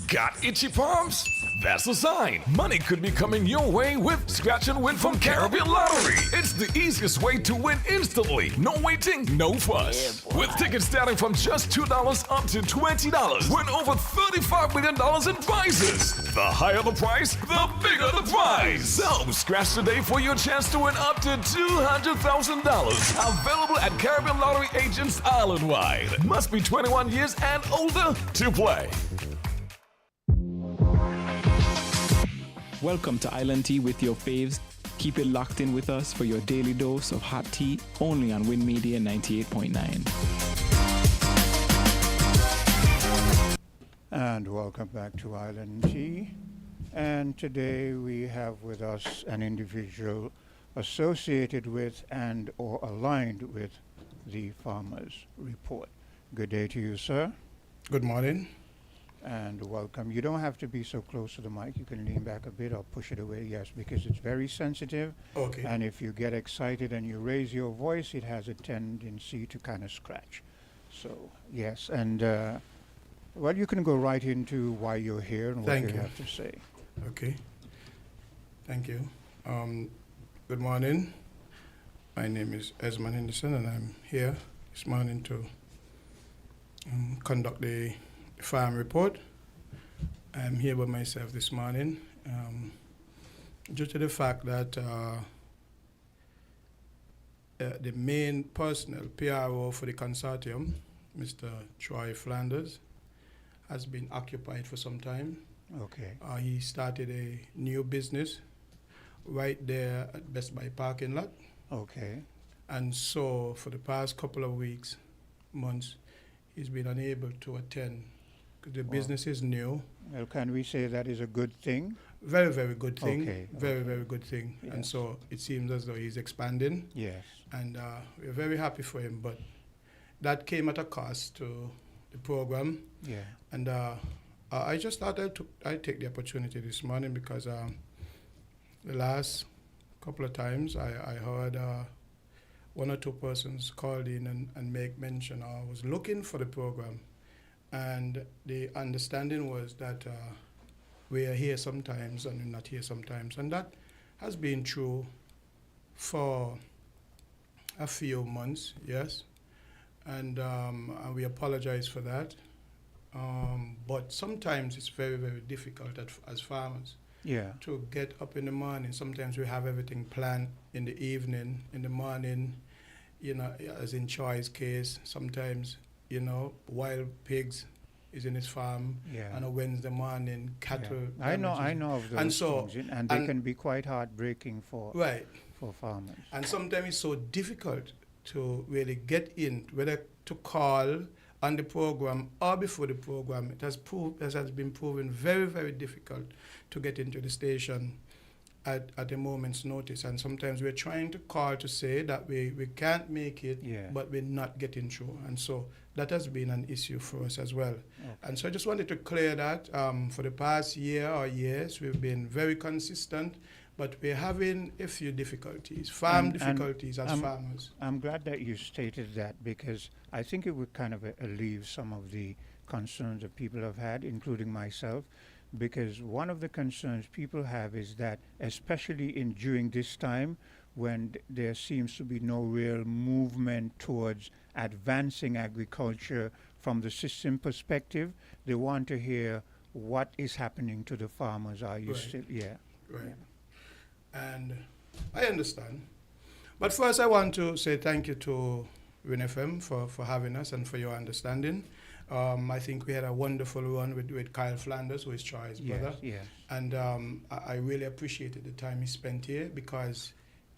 Got itchy palms? That's a sign. Money could be coming your way with Scratch and Win from Caribbean Lottery. It's the easiest way to win instantly. No waiting, no fuss. With tickets starting from just $2 up to $20. Win over $35 million in prizes. The higher the price, the bigger the prize. So scratch today for your chance to win up to $200,000. Available at Caribbean Lottery agents island-wide. Must be 21 years and older to play. Welcome to Island Tea with your faves. Keep it locked in with us for your daily dose of hot tea, only on Win Media 98.9. And welcome back to Island Tea. And today we have with us an individual associated with and or aligned with the Farmers Report. Good day to you, sir. Good morning. And welcome. You don't have to be so close to the mic. You can lean back a bit or push it away, yes, because it's very sensitive. Okay. And if you get excited and you raise your voice, it has a tendency to kind of scratch. So, yes. And, well, you can go right into why you're here and what you have to say. Okay. Thank you. Good morning. My name is Esmond Henderson, and I'm here this morning to conduct the farm report. I'm here by myself this morning due to the fact that the main personnel, PRO for the consortium, Mr. Troy Flanders, has been occupied for some time. Okay. He started a new business right there at Best Buy parking lot. Okay. And so for the past couple of weeks, months, he's been unable to attend because the business is new. Well, can we say that is a good thing? Very, very good thing. Okay. Very, very good thing. Yes. And so it seems as though he's expanding. Yes. And we're very happy for him. But that came at a cost to the program. Yeah. And I just thought I'd take the opportunity this morning because the last couple of times I heard one or two persons called in and make mention or was looking for the program. And the understanding was that we are here sometimes and we're not here sometimes. And that has been true for a few months, yes. And we apologize for that. But sometimes it's very, very difficult as farmers to get up in the morning. Sometimes we have everything planned in the evening, in the morning, you know, as in Troy's case, sometimes, you know, wild pigs is in his farm on a Wednesday morning, cattle. I know of those and so, things, and they can be quite heartbreaking for farmers. And sometimes it's so difficult to really get in, whether to call on the program or before the program. It has been proven very, very difficult to get into the station at a moment's notice. And sometimes we're trying to call to say that we can't make it, but we're not getting through. And so that has been an issue for us as well. Okay. And so I just wanted to clear that. For the past year or years, we've been very consistent, but we're having a few difficulties, difficulties as farmers. I'm glad that you stated that, because I think it would kind of alleviate some of the concerns that people have had, including myself, because one of the concerns people have is that, especially during this time when there seems to be no real movement towards advancing agriculture from the system perspective, they want to hear what is happening to the farmers. Are you still, Right. And I understand. But first I want to say thank you to WinFM for having us and for your understanding. I think we had a wonderful run with Kyle Flanders, who is Troy's brother. Yes. And I really appreciated the time he spent here, because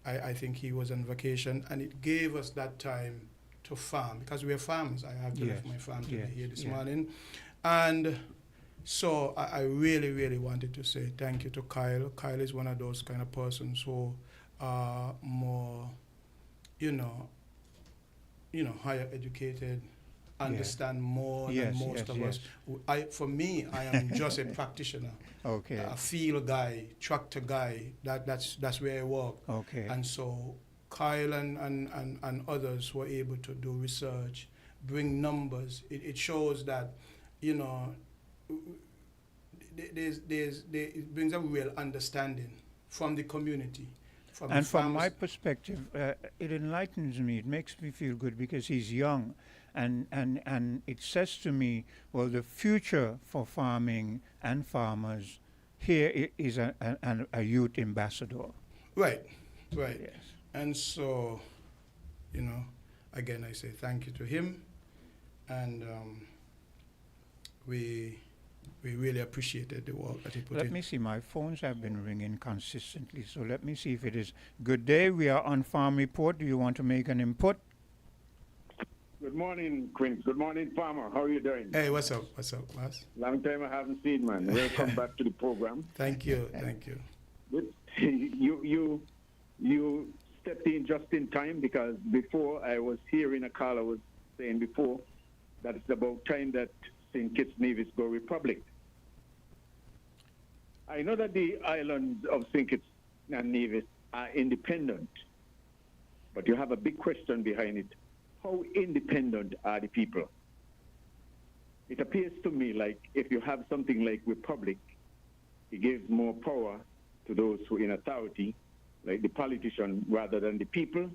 I think he was on vacation, and it gave us that time to farm, because we are farmers. I have to leave my farm to be here this morning. And so I really, really wanted to say thank you to Kyle. Kyle is one of those kind of persons who are more, higher educated, understand more than most of us. For me, I am just a practitioner, a field guy, tractor guy. That's where I work. Okay. And so Kyle and others were able to do research, bring numbers. It shows that, it brings a real understanding from the community. And from my perspective, it enlightens me. It makes me feel good because he's young. And it says to me, well, the future for farming and farmers here is a youth ambassador. Right. Yes. And so, again, I say thank you to him. And we really appreciated the work that he put in. Let me see, my phones have been ringing consistently, so let me see if it is. Good day, we are on Farm Report. Do you want to make an input? Good morning, Quince. Good morning, Farmer. How are you doing? Hey, what's up, boss? Long time I haven't seen, man. Welcome back to the program. Thank you. You stepped in just in time because before I was hearing a caller was saying before that it's about time that St. Kitts Nevis go republic. I know that the islands of St. Kitts and Nevis are independent, but you have a big question behind it. How independent are the people? It appears to me like if you have something like republic, it gives more power to those who are in authority, like the politician, rather than the people.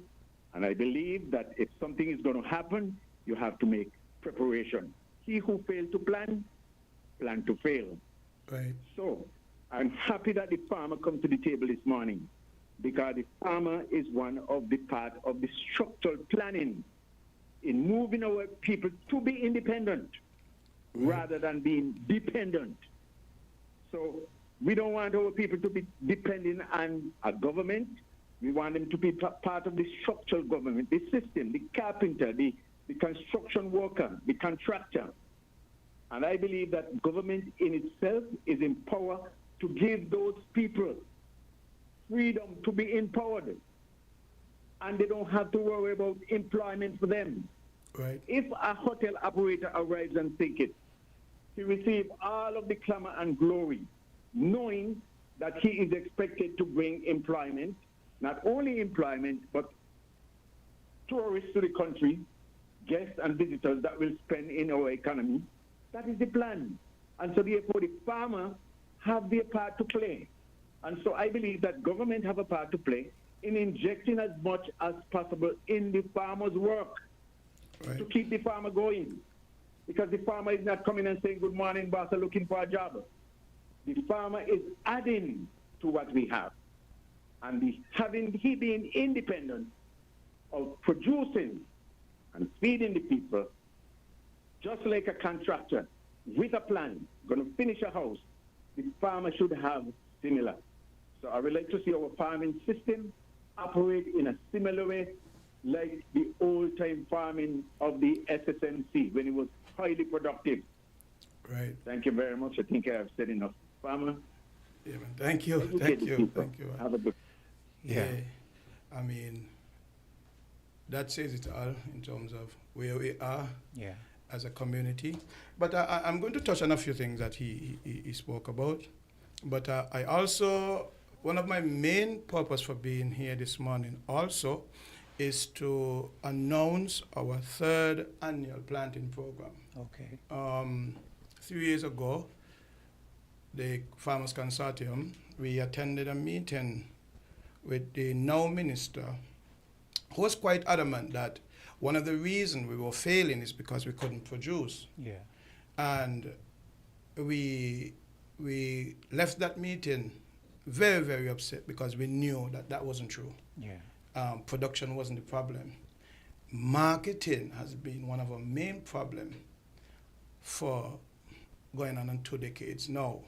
And I believe that if something is going to happen, you have to make preparation. He who failed to plan to fail. Right. So I'm happy that the farmer come to the table this morning because the farmer is one of the part of the structural planning in moving our people to be independent rather than being dependent. So we don't want our people to be depending on a government. We want them to be part of the structural government, the system, the carpenter, the construction worker, the contractor. And I believe that government in itself is empowered to give those people freedom to be empowered. And they don't have to worry about employment for them. Right. If a hotel operator arrives and St. Kitts, he receives all of the clamor and glory, knowing that he is expected to bring employment, not only employment, but tourists to the country, guests and visitors that will spend in our economy. That is the plan. And so therefore the farmer have their part to play. And so I believe that government have a part to play in injecting as much as possible in the farmer's work to keep the farmer going. Because the farmer is not coming and saying, good morning, boss, I'm looking for a job. The farmer is adding to what we have. And he being independent of producing and feeding the people, just like a contractor with a plan, going to finish a house, the farmer should have similar. So I would like to see our farming system operate in a similar way like the old-time farming of the SSMC when it was highly productive. Right. Thank you very much. I think I have said enough. Farmer? Yeah, man. Thank you. Thank you. Have a good... Yeah. I mean, that says it all in terms of where we are as a community. But I'm going to touch on a few things that he spoke about. But I also, one of my main purpose for being here this morning also is to announce our third annual planting program. Okay. 3 years ago, the Farmers Consortium, we attended a meeting with the now minister, who was quite adamant that one of the reasons we were failing is because we couldn't produce. Yeah. And we left that meeting very, very upset because we knew that that wasn't true. Yeah. Production wasn't the problem. Marketing has been one of our main problems for going on 2 decades now.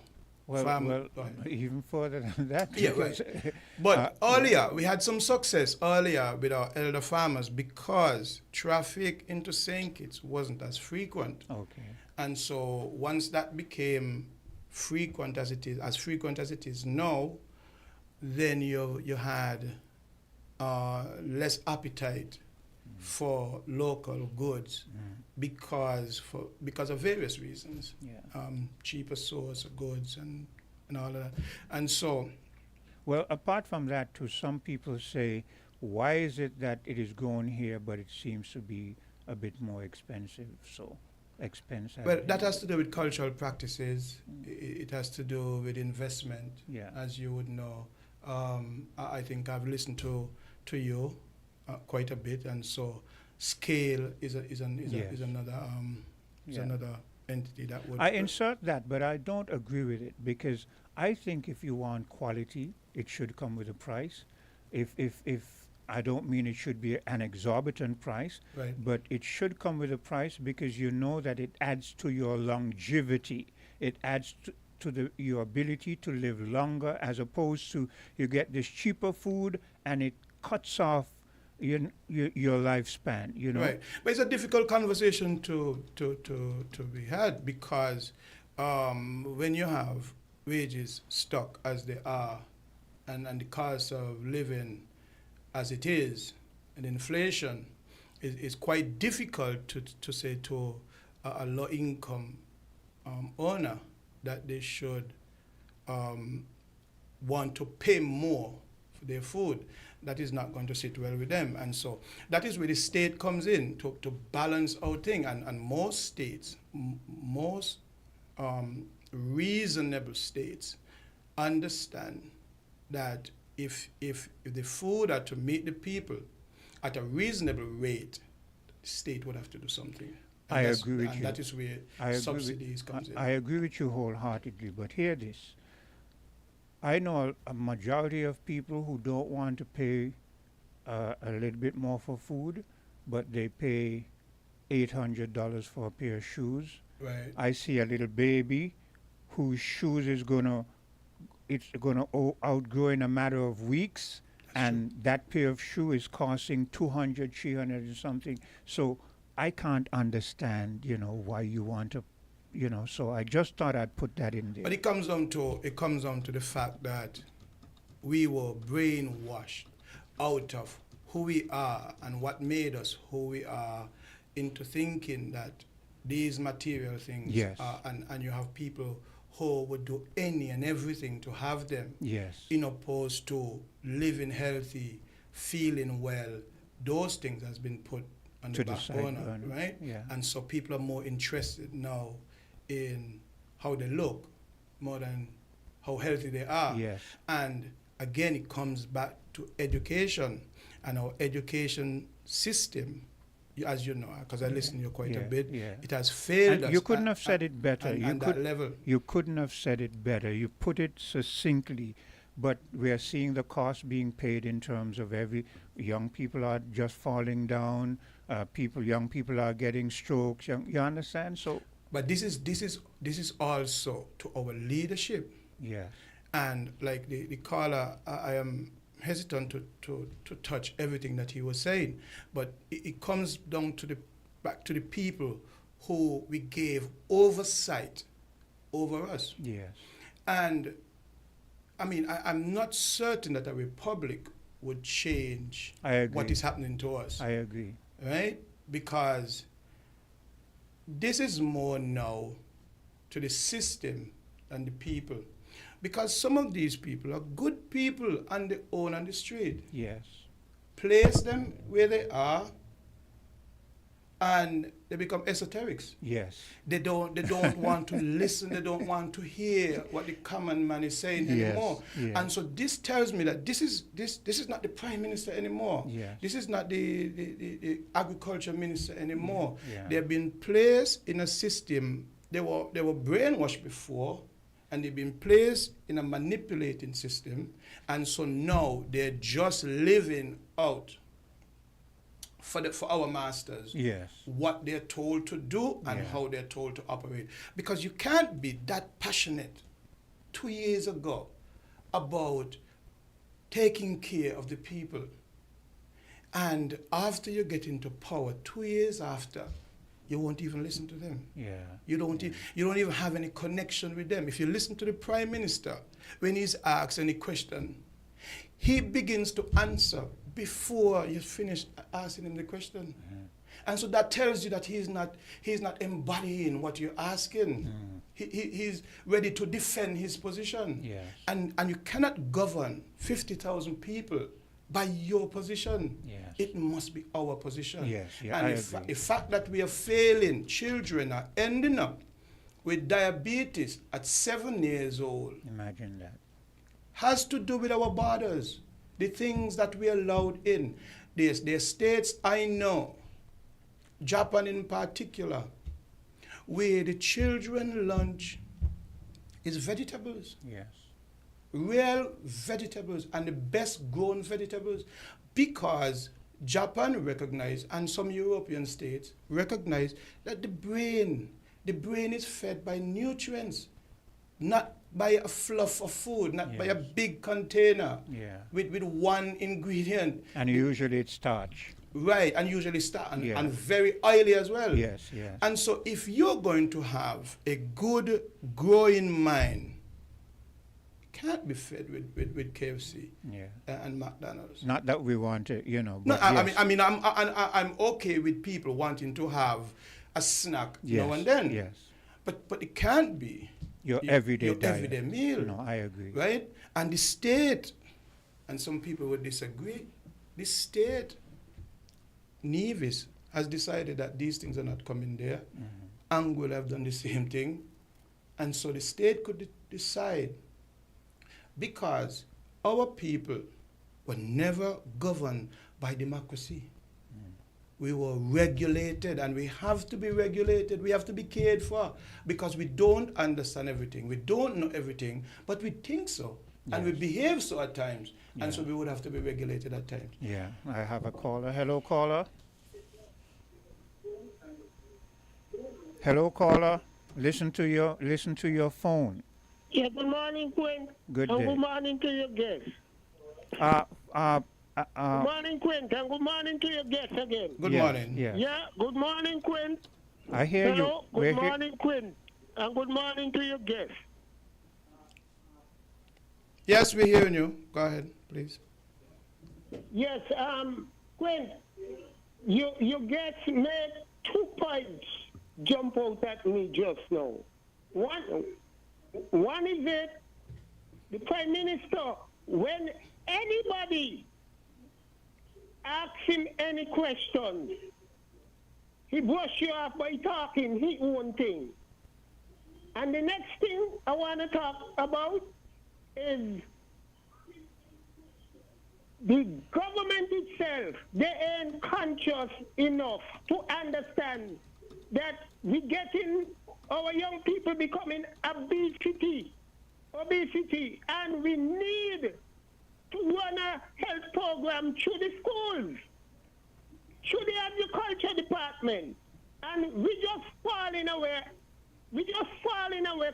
Well, even further than that. Yeah, right. But earlier, we had some success earlier with our elder farmers because traffic into St. Kitts wasn't as frequent. Okay. And so once that became frequent as it is now, then you had less appetite for local goods because of various reasons. Yeah. Cheaper source of goods and all of that. And so... Well, apart from that, too, some people say, why is it that it is grown here, but it seems to be a bit more expensive? So expense. Well, that has to do with cultural practices. It has to do with investment, as you would know. I think I've listened to you quite a bit, and so scale is another entity that would. I insert that, but I don't agree with it, because I think if you want quality, it should come with a price. If I don't mean it should be an exorbitant price, Right. but it should come with a price, because you know that it adds to your longevity. It adds to your ability to live longer, as opposed to you get this cheaper food and it cuts off your lifespan. You know. Right, but it's a difficult conversation to be had, because when you have wages stuck as they are, and the cost of living as it is, and inflation is quite difficult to say to a low-income owner that they should want to pay more for their food. That is not going to sit well with them. And so that is where the state comes in to balance out things. And most states, most reasonable states understand that if the food are to meet the people at a reasonable rate, the state would have to do something. I agree with you. And that is where subsidies comes in. I agree with you wholeheartedly, but hear this. I know a majority of people who don't want to pay a little bit more for food, but they pay $800 for a pair of shoes. Right. I see a little baby whose shoes is gonna outgrow in a matter of weeks, and that pair of shoe is costing $200, $300 and something. So I can't understand, why you want to, so I just thought I'd put that in there. But it comes down to the fact that we were brainwashed out of who we are and what made us who we are, into thinking that these material things and you have people who would do any and everything to have them, in opposed to living healthy, feeling well. Those things has been put on the back burner, right? Yeah. And so people are more interested now in how they look more than how healthy they are. Yes. And again, it comes back to education and our education system. As you know, because I listen to you quite a bit, it has failed us. You couldn't have said it better. That level. You couldn't have said it better. You put it succinctly, but we are seeing the cost being paid in terms of young people are just falling down. Young people are getting strokes. You understand? So, but this is also to our leadership. Yeah. And like the caller, I am hesitant to touch everything that he was saying, but it comes down to back to the people who we gave oversight over us. Yes. And I mean, I'm not certain that a republic would change what is happening to us. I agree. Right? Because this is more now to the system than the people. Because some of these people are good people on their own on the street. Yes. Place them where they are, and they become esoterics. Yes. They don't want to listen. They don't want to hear what the common man is saying anymore. Yes. And so this tells me that this is not the prime minister anymore. Yes. This is not the agriculture minister anymore. Yeah. They've been placed in a system. They were brainwashed before, and they've been placed in a manipulating system, and so now they're just living out for our masters what they're told to do and how they're told to operate. Because you can't be that passionate 2 years ago about taking care of the people, and after you get into power 2 years after, you won't even listen to them. Yeah. You don't even have any connection with them. If you listen to the Prime Minister, when he's asked any question, he begins to answer before you finish asking him the question. And so that tells you that he's not embodying what you're asking. He's ready to defend his position. Yes. And you cannot govern 50,000 people by your position. Yes. It must be our position. Yes, yeah, and I the agree. fact that we are failing, children are ending up with diabetes at 7 years old. Imagine that. Has to do with our borders, the things that we allowed in. There's states I know, Japan in particular, where the children lunch is vegetables. Yes. Real vegetables, and the best grown vegetables, because Japan recognized, and some European states recognize, that the brain is fed by nutrients, not by a fluff of food, not by a big container with one ingredient. And usually it's starch. Right, and usually starch, and very oily as well. Yes, yes. And so if you're going to have a good growing mind, can't be fed with KFC and McDonald's. Not that we want to, No, but I mean, I'm okay with people wanting to have a snack now and then. Yes. But it can't be your everyday diet. Everyday meal. No, I agree. Right? And the state, and some people would disagree, the state, Nevis, has decided that these things are not coming there. Angola have done the same thing. And so the state could decide, because our people were never governed by democracy. We were regulated, and we have to be regulated. We have to be cared for, because we don't understand everything. We don't know everything, but we think so. And we behave so at times. And so we would have to be regulated at times. Yeah, I have a caller. Hello, caller. Hello, caller. Listen to your phone. Yeah, good morning, Quinn. Good and day. good morning to your guests. Good morning, Quinn, and good morning to your guests again. Good morning. Yeah. Yeah, good morning, Quinn. I hear you. Hello, good morning, Quinn, and good morning to your guests. Yes, we're hearing you. Go ahead, please. Yes, Quinn, your guests made 2 points jump out at me just now. One is it, the Prime Minister, when anybody asks him any questions, he brush you off by talking his own thing. And the next thing I want to talk about is the government itself. They ain't conscious enough to understand that we're getting our young people becoming obesity, and we need to run a health program through the schools, through the agriculture department, and we just falling away.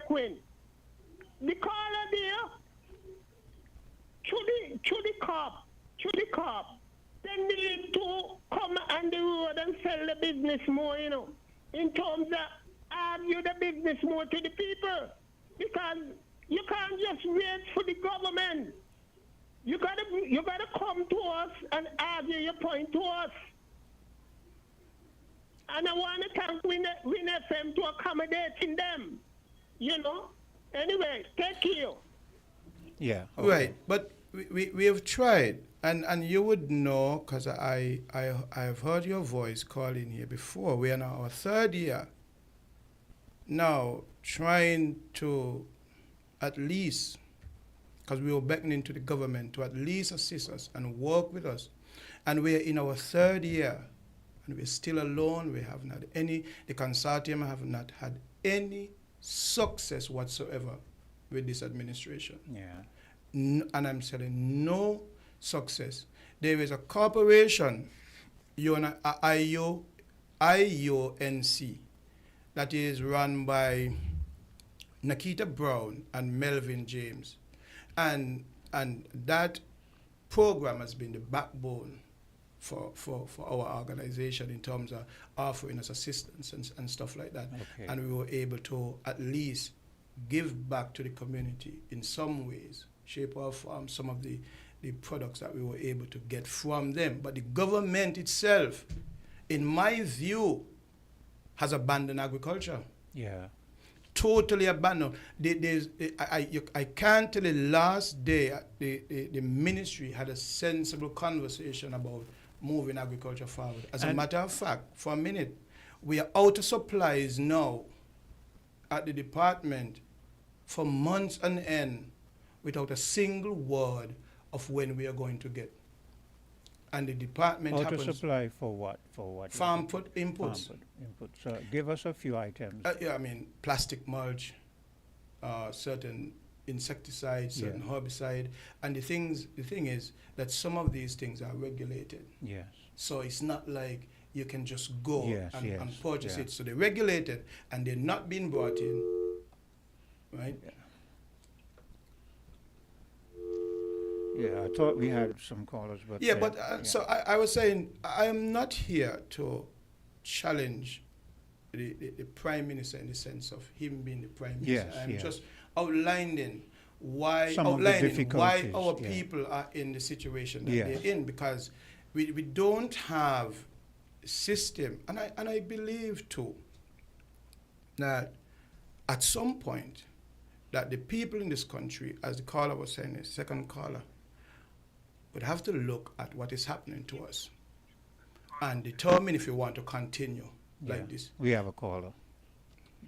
Quinn. The caller there, through the cop, they need to come on the road and sell the business more, in terms of argue the business more to the people, because you can't just wait for the government. You gotta come to us and argue your point to us. And I want to thank WinFM to accommodating them. Anyway, thank you. Yeah. Okay. Right, but we have tried, and you would know, because I've heard your voice calling here before. We are now our 3rd year now trying to at least, because we were beckoning to the government to at least assist us and work with us. And we are in our 3rd year, and we're still alone. We have not the consortium have not had any success whatsoever with this administration. Yeah. And I'm saying no success. There is a corporation, IUNC, that is run by Nikita Brown and Melvin James. And that program has been the backbone for our organization in terms of offering us assistance and stuff like that. Okay. And we were able to at least give back to the community in some ways, shape or form, some of the products that we were able to get from them. But the government itself, in my view, has abandoned agriculture. Yeah. totally abandoned. I can't tell you, last day the ministry had a sensible conversation about moving agriculture forward. As a matter of fact, for a minute, we are out of supplies now at the department for months on end without a single word of when we are going to get. And the department Out of supply for what? For what? Farm inputs. Farm inputs. So give us a few items. Yeah, I mean, plastic mulch, certain insecticides, certain herbicide, and the thing is that some of these things are regulated. Yes. So it's not like you can just go and purchase it. So they're regulated and they're not being brought in, right? Yeah, I thought we had some callers, but so I was saying I am not here to challenge the prime minister in the sense of him being the prime minister. I'm just outlining why our people are in the situation that they're in, because we don't have a system, and I believe too that at some point that the people in this country, as the caller was saying, the second caller, would have to look at what is happening to us and determine if we want to continue like this. We have a caller.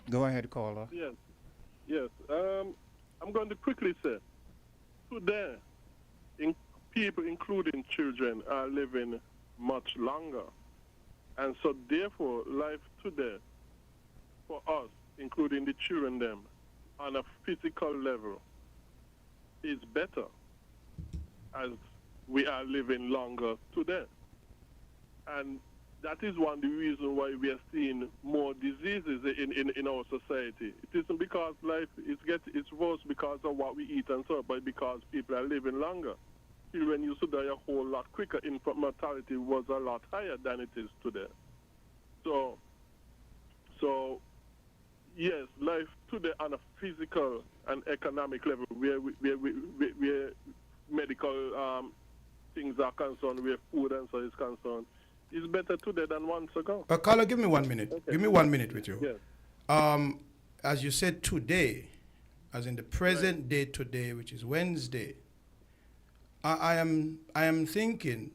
Go ahead, caller. Yes. I'm going to quickly say, today, people, including children, are living much longer. And so, therefore, life today, for us, including the children, them, on a physical level, is better as we are living longer today. And that is one of the reasons why we are seeing more diseases in our society. It isn't because life it's worse because of what we eat and so, but because people are living longer. Children used to die a whole lot quicker. Infant mortality was a lot higher than it is today. So yes, life today on a physical and economic level, where medical things are concerned, where food and so is concerned, is better today than once ago. Carla, give me 1 minute. Okay. Give me 1 minute with you. Yes. As you said, today, as in the present day today, which is Wednesday, I am thinking,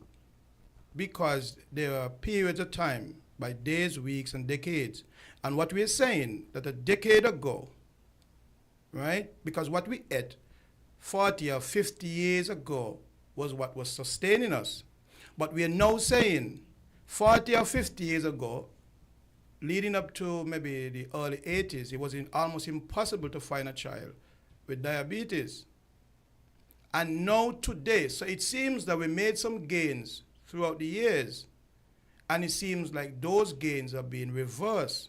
because there are periods of time, by days, weeks, and decades, and what we're saying that a decade ago, right? Because what we ate 40 or 50 years ago was what was sustaining us. But we are now saying 40 or 50 years ago, leading up to maybe the early 80s, it was almost impossible to find a child with diabetes. And now today, so it seems that we made some gains throughout the years, and it seems like those gains are being reversed.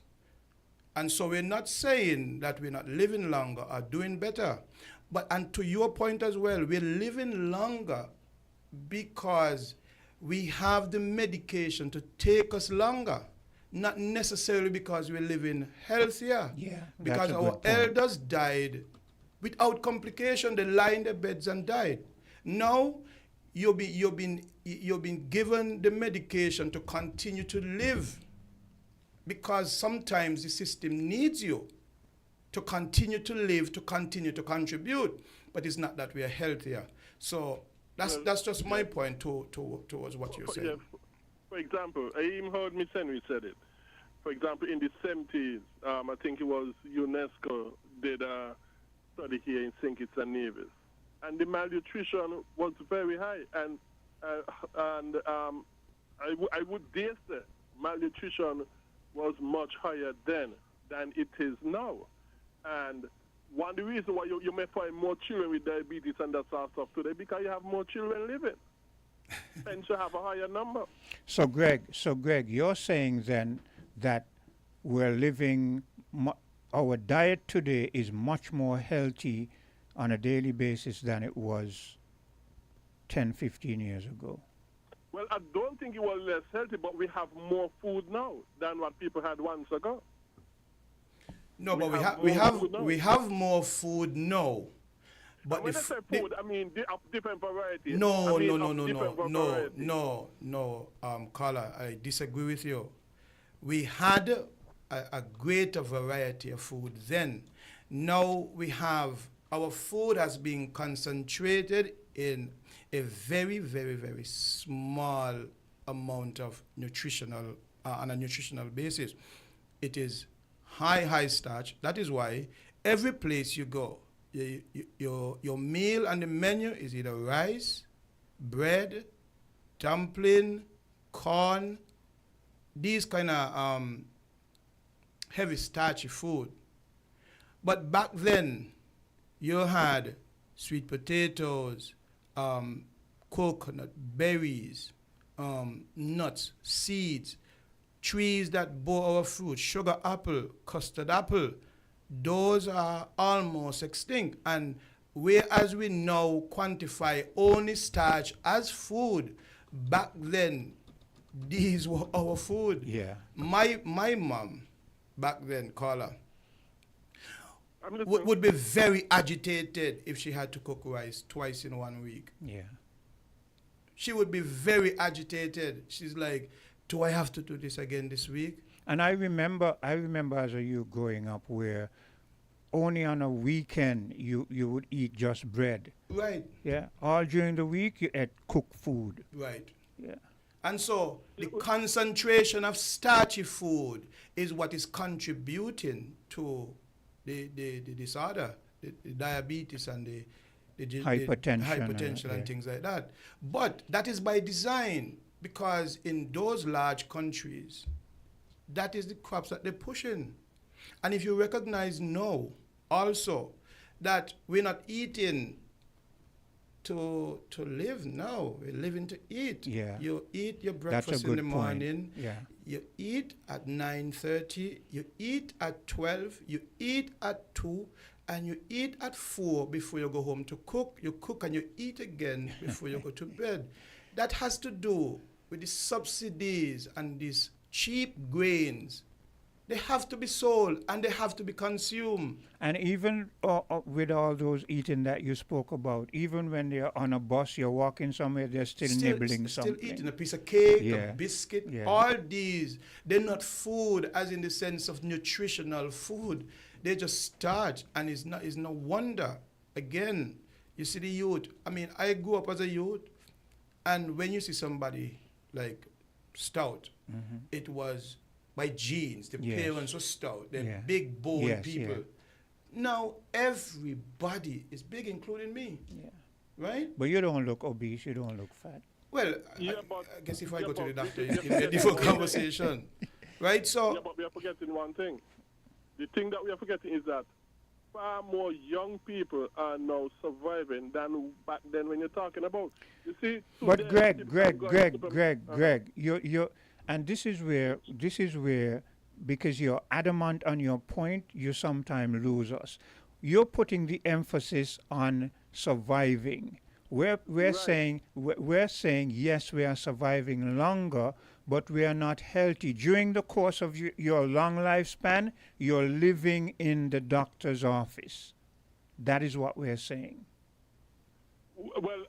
And so we're not saying that we're not living longer or doing better. But, and to your point as well, we're living longer because we have the medication to take us longer, not necessarily because we're living healthier. Yeah, because our elders died without complication. They lie in their beds and died. Now, you've been given the medication to continue to live, because sometimes the system needs you to continue to live, to continue to contribute, but it's not that we are healthier. So that's just my point towards what you're saying. Yeah, for example, I even heard Miss Henry said it. For example, in the 70s, I think it was UNESCO did a study here in St. Kitts and Nevis, and the malnutrition was very high, and I would dare say malnutrition was much higher then than it is now. And one of the reasons why you may find more children with diabetes and that sort of stuff today, because you have more children living. And you have a higher number. So Greg, you're saying then that we're living, our diet today is much more healthy on a daily basis than it was 10, 15 years ago. Well, I don't think it was less healthy, but we have more food now than what people had once ago. No, but we have more food now. But when I say food, I mean different varieties. No, Carla, I disagree with you. We had a greater variety of food then, now we have our food has been concentrated in a very, very, very small amount of nutritional, on a nutritional basis. It is high starch. That is why every place you go, your meal on the menu is either rice, bread, dumpling, corn, these kind of heavy starchy food. But back then, you had sweet potatoes, coconut, berries, nuts, seeds, trees that bore our fruit, sugar apple, custard apple. Those are almost extinct. And whereas we now quantify only starch as food, back then, these were our food. Yeah. My mom, back then, Carla, would be very agitated if she had to cook rice twice in 1 week. Yeah. She would be very agitated. She's like, do I have to do this again this week? And I remember as a youth growing up where only on a weekend you would eat just bread. Right. Yeah. All during the week you ate cooked food. Right. Yeah. And so the concentration of starchy food is what is contributing to the disorder, the diabetes and the hypertension and things like that. But that is by design, because in those large countries, that is the crops that they're pushing. And if you recognize now also that we're not eating to live now, we're living to eat. Yeah. You eat your breakfast in the morning. Yeah. You eat at 9:30, you eat at 12, you eat at 2, and you eat at 4 before you go home to cook. You cook and you eat again before you go to bed. That has to do with the subsidies and these cheap grains. They have to be sold and they have to be consumed. And even with all those eating that you spoke about, even when they're on a bus, you're walking somewhere, they're still nibbling something. Still eating a piece of cake, a biscuit. Yeah. All these, they're not food as in the sense of nutritional food. They just starch, and it's no wonder. Again, you see the youth. I mean, I grew up as a youth, and when you see somebody like stout, it was by genes. The parents were stout. They're big, bold people. Now everybody is big, including me. Yeah. Right? But you don't look obese. You don't look fat. Well, I guess if I go to the doctor, it'll be a different conversation. Right? So. Yeah, but we are forgetting one thing. The thing that we are forgetting is that far more young people are now surviving than back then when you're talking about. You see. But Greg, you're and this is where, because you're adamant on your point, you sometimes lose us. You're putting the emphasis on surviving. We're saying yes, we are surviving longer, but we are not healthy. During the course of your long lifespan, you're living in the doctor's office. That is what we're saying. Well,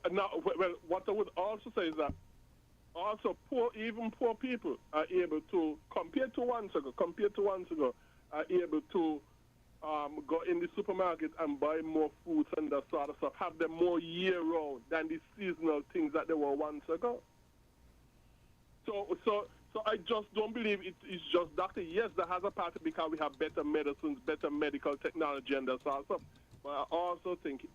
what I would also say is that also even poor people are able to, compared to once ago, are able to go in the supermarket and buy more fruits and that sort of stuff, have them more year-round than the seasonal things that they were once ago. So I just don't believe it's just doctor. Yes, that has a part because we have better medicines, better medical technology and that sort of stuff. But I also think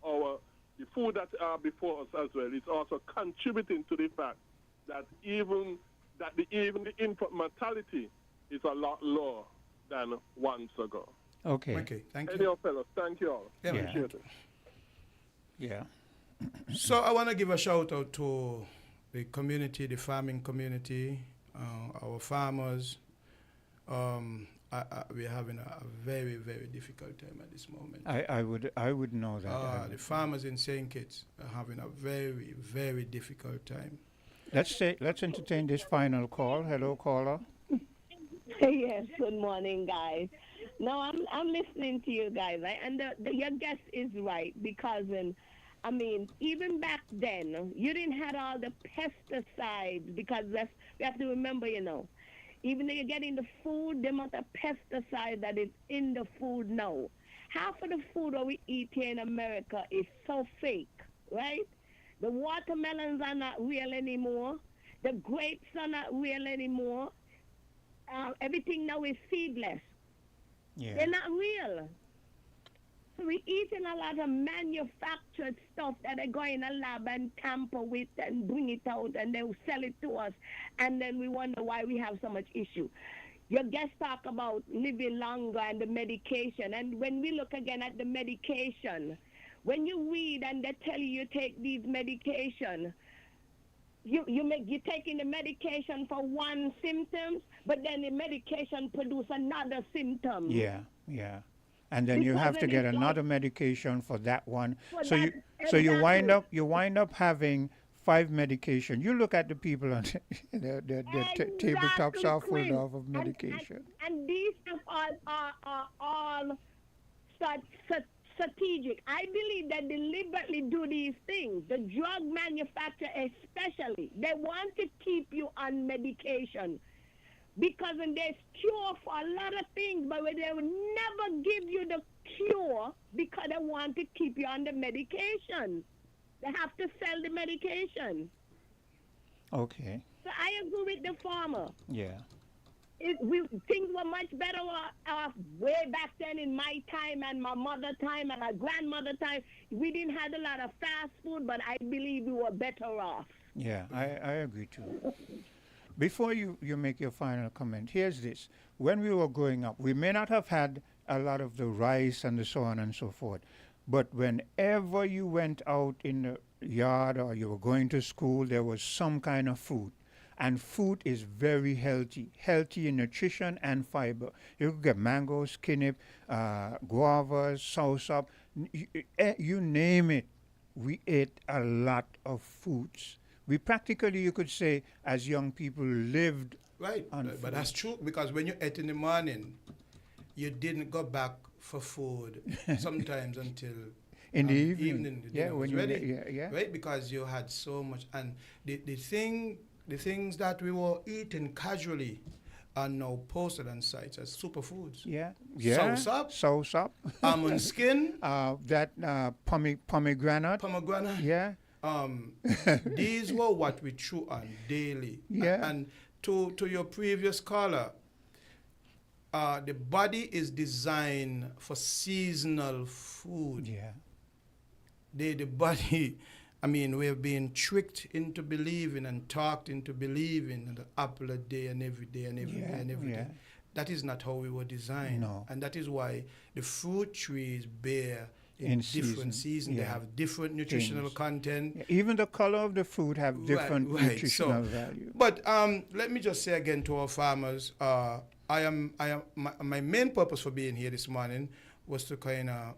the food that are before us as well is also contributing to the fact that even the infant mortality is a lot lower than once ago. Okay. Thank you. Anyhow, fellas, thank you all. Yeah. Appreciate it. Yeah. So I want to give a shout out to the community, the farming community, our farmers. We're having a very, very difficult time at this moment. I would know that. The farmers in St. Kitts are having a very, very difficult time. Let's entertain this final call. Hello, caller. Yes, good morning, guys. No, I'm listening to you guys, and your guess is right, because I mean, even back then, you didn't have all the pesticides, because we have to remember, even though you're getting the food, the amount of pesticide that is in the food now. half of the food that we eat here in America is so fake, right? The watermelons are not real anymore. The grapes are not real anymore. Everything now is seedless. Yeah. They're not real. So we're eating a lot of manufactured stuff that they go in a lab and tamper with and bring it out and they'll sell it to us. And then we wonder why we have so much issue. Your guests talk about living longer and the medication. And when we look again at the medication, when you read and they tell you take these medication, you're taking the medication for one symptom, but then the medication produce another symptom. Yeah. And then you have to get another medication for that one. So you wind up having 5 medication. You look at the people on their tabletops are full of medication. And these stuff are all strategic. I believe that deliberately do these things. The drug manufacturer especially, they want to keep you on medication. Because there's cure for a lot of things, but they will never give you the cure because they want to keep you on the medication. They have to sell the medication. Okay. So I agree with the farmer. Yeah. Things were much better off way back then in my time and my mother time and my grandmother time. We didn't have a lot of fast food, but I believe we were better off. Yeah, I agree too. Before you make your final comment, here's this. When we were growing up, we may not have had a lot of the rice and the so on and so forth, but whenever you went out in the yard or you were going to school, there was some kind of food. And food is very healthy in nutrition and fiber. You could get mangoes, kinip, guavas, soursop, you name it. We ate a lot of foods. We practically, you could say, as young people, lived on food. But that's true, because when you ate in the morning, you didn't go back for food sometimes until in the evening. The was ready, right? Because you had so much, and the things that we were eating casually are now posted on sites as superfoods. Yeah. Soursop, almond skin, pomegranate. Yeah. These were what we chew on daily. Yeah. And to your previous caller, the body is designed for seasonal food. Yeah. The body, I mean, we have been tricked into believing and talked into believing the apple a day and every day and every day and every day. That is not how we were designed. No. And that is why the fruit trees bear in different seasons. They have different nutritional content. Yeah. Even the color of the fruit have different nutritional value. But let me just say again to our farmers, my main purpose for being here this morning was to kind of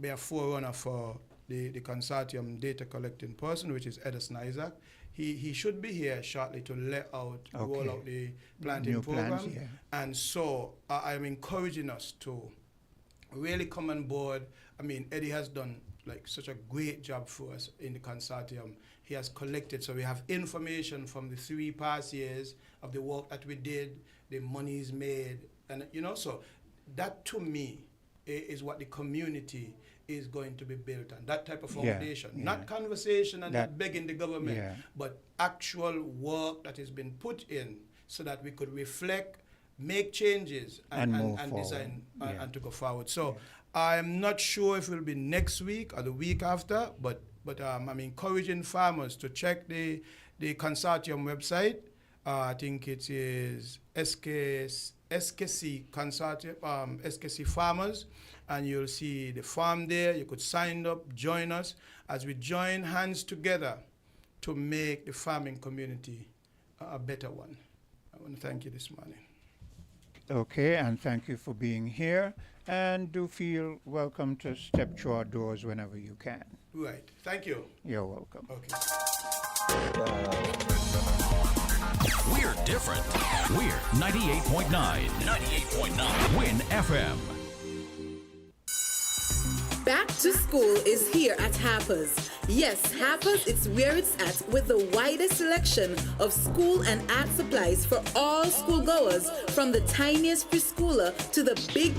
be a forerunner for the consortium data collecting person, which is Edison Isaac. He should be here shortly to roll out the planting program. Plans, yeah. And so I'm encouraging us to really come on board. I mean, Eddie has done such a great job for us in the consortium. He has collected, so we have information from the 3 past years of the work that we did, the monies made, and so that to me is what the community is going to be built on, that type of foundation. Not conversation and not begging the government, but actual work that has been put in so that we could reflect, make changes and design and to go forward. So I'm not sure if it will be next week or the week after, but I'm encouraging farmers to check the consortium website. I think it is SKC Consortium, SKC Farmers, and you'll see the farm there. You could sign up, join us as we join hands together to make the farming community a better one. I want to thank you this morning. Okay, and thank you for being here. And do feel welcome to step through our doors whenever you can. Right. Thank you. You're welcome. Okay. We're different. We're 98.9. 98.9. Win FM. Back to school is here at Harper's. Yes, Harper's, it's where it's at, with the widest selection of school and art supplies for all schoolgoers, from the tiniest preschooler to the big.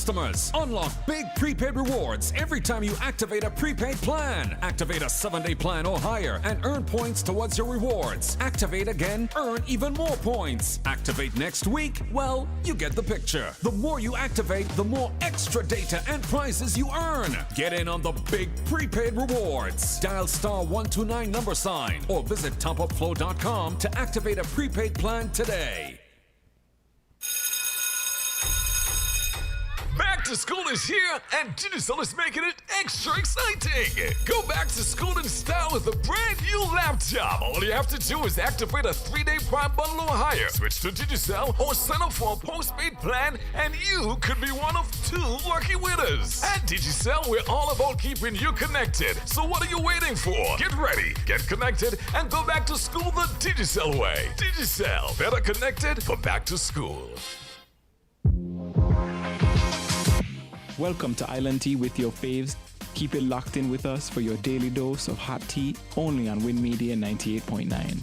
customers. Unlock big prepaid rewards every time you activate a prepaid plan. Activate a 7-day plan or higher and earn points towards your rewards. Activate again, earn even more points. Activate next week, well, you get the picture. The more you activate, the more extra data and prizes you earn. Get in on the big prepaid rewards. Dial *129 or visit topupflow.com to activate a prepaid plan today. Back to school is here, and Digicel is making it extra exciting. Go back to school in style with a brand new laptop. All you have to do is activate a 3-day Prime bundle or higher. Switch to Digicel or sign up for a postpaid plan, and you could be one of 2 lucky winners. At Digicel, we're all about keeping you connected. So what are you waiting for? Get ready, get connected, and go back to school the Digicel way. Digicel, better connected for back to school. Welcome to Island Tea with your faves. Keep it locked in with us for your daily dose of hot tea only on Win Media 98.9.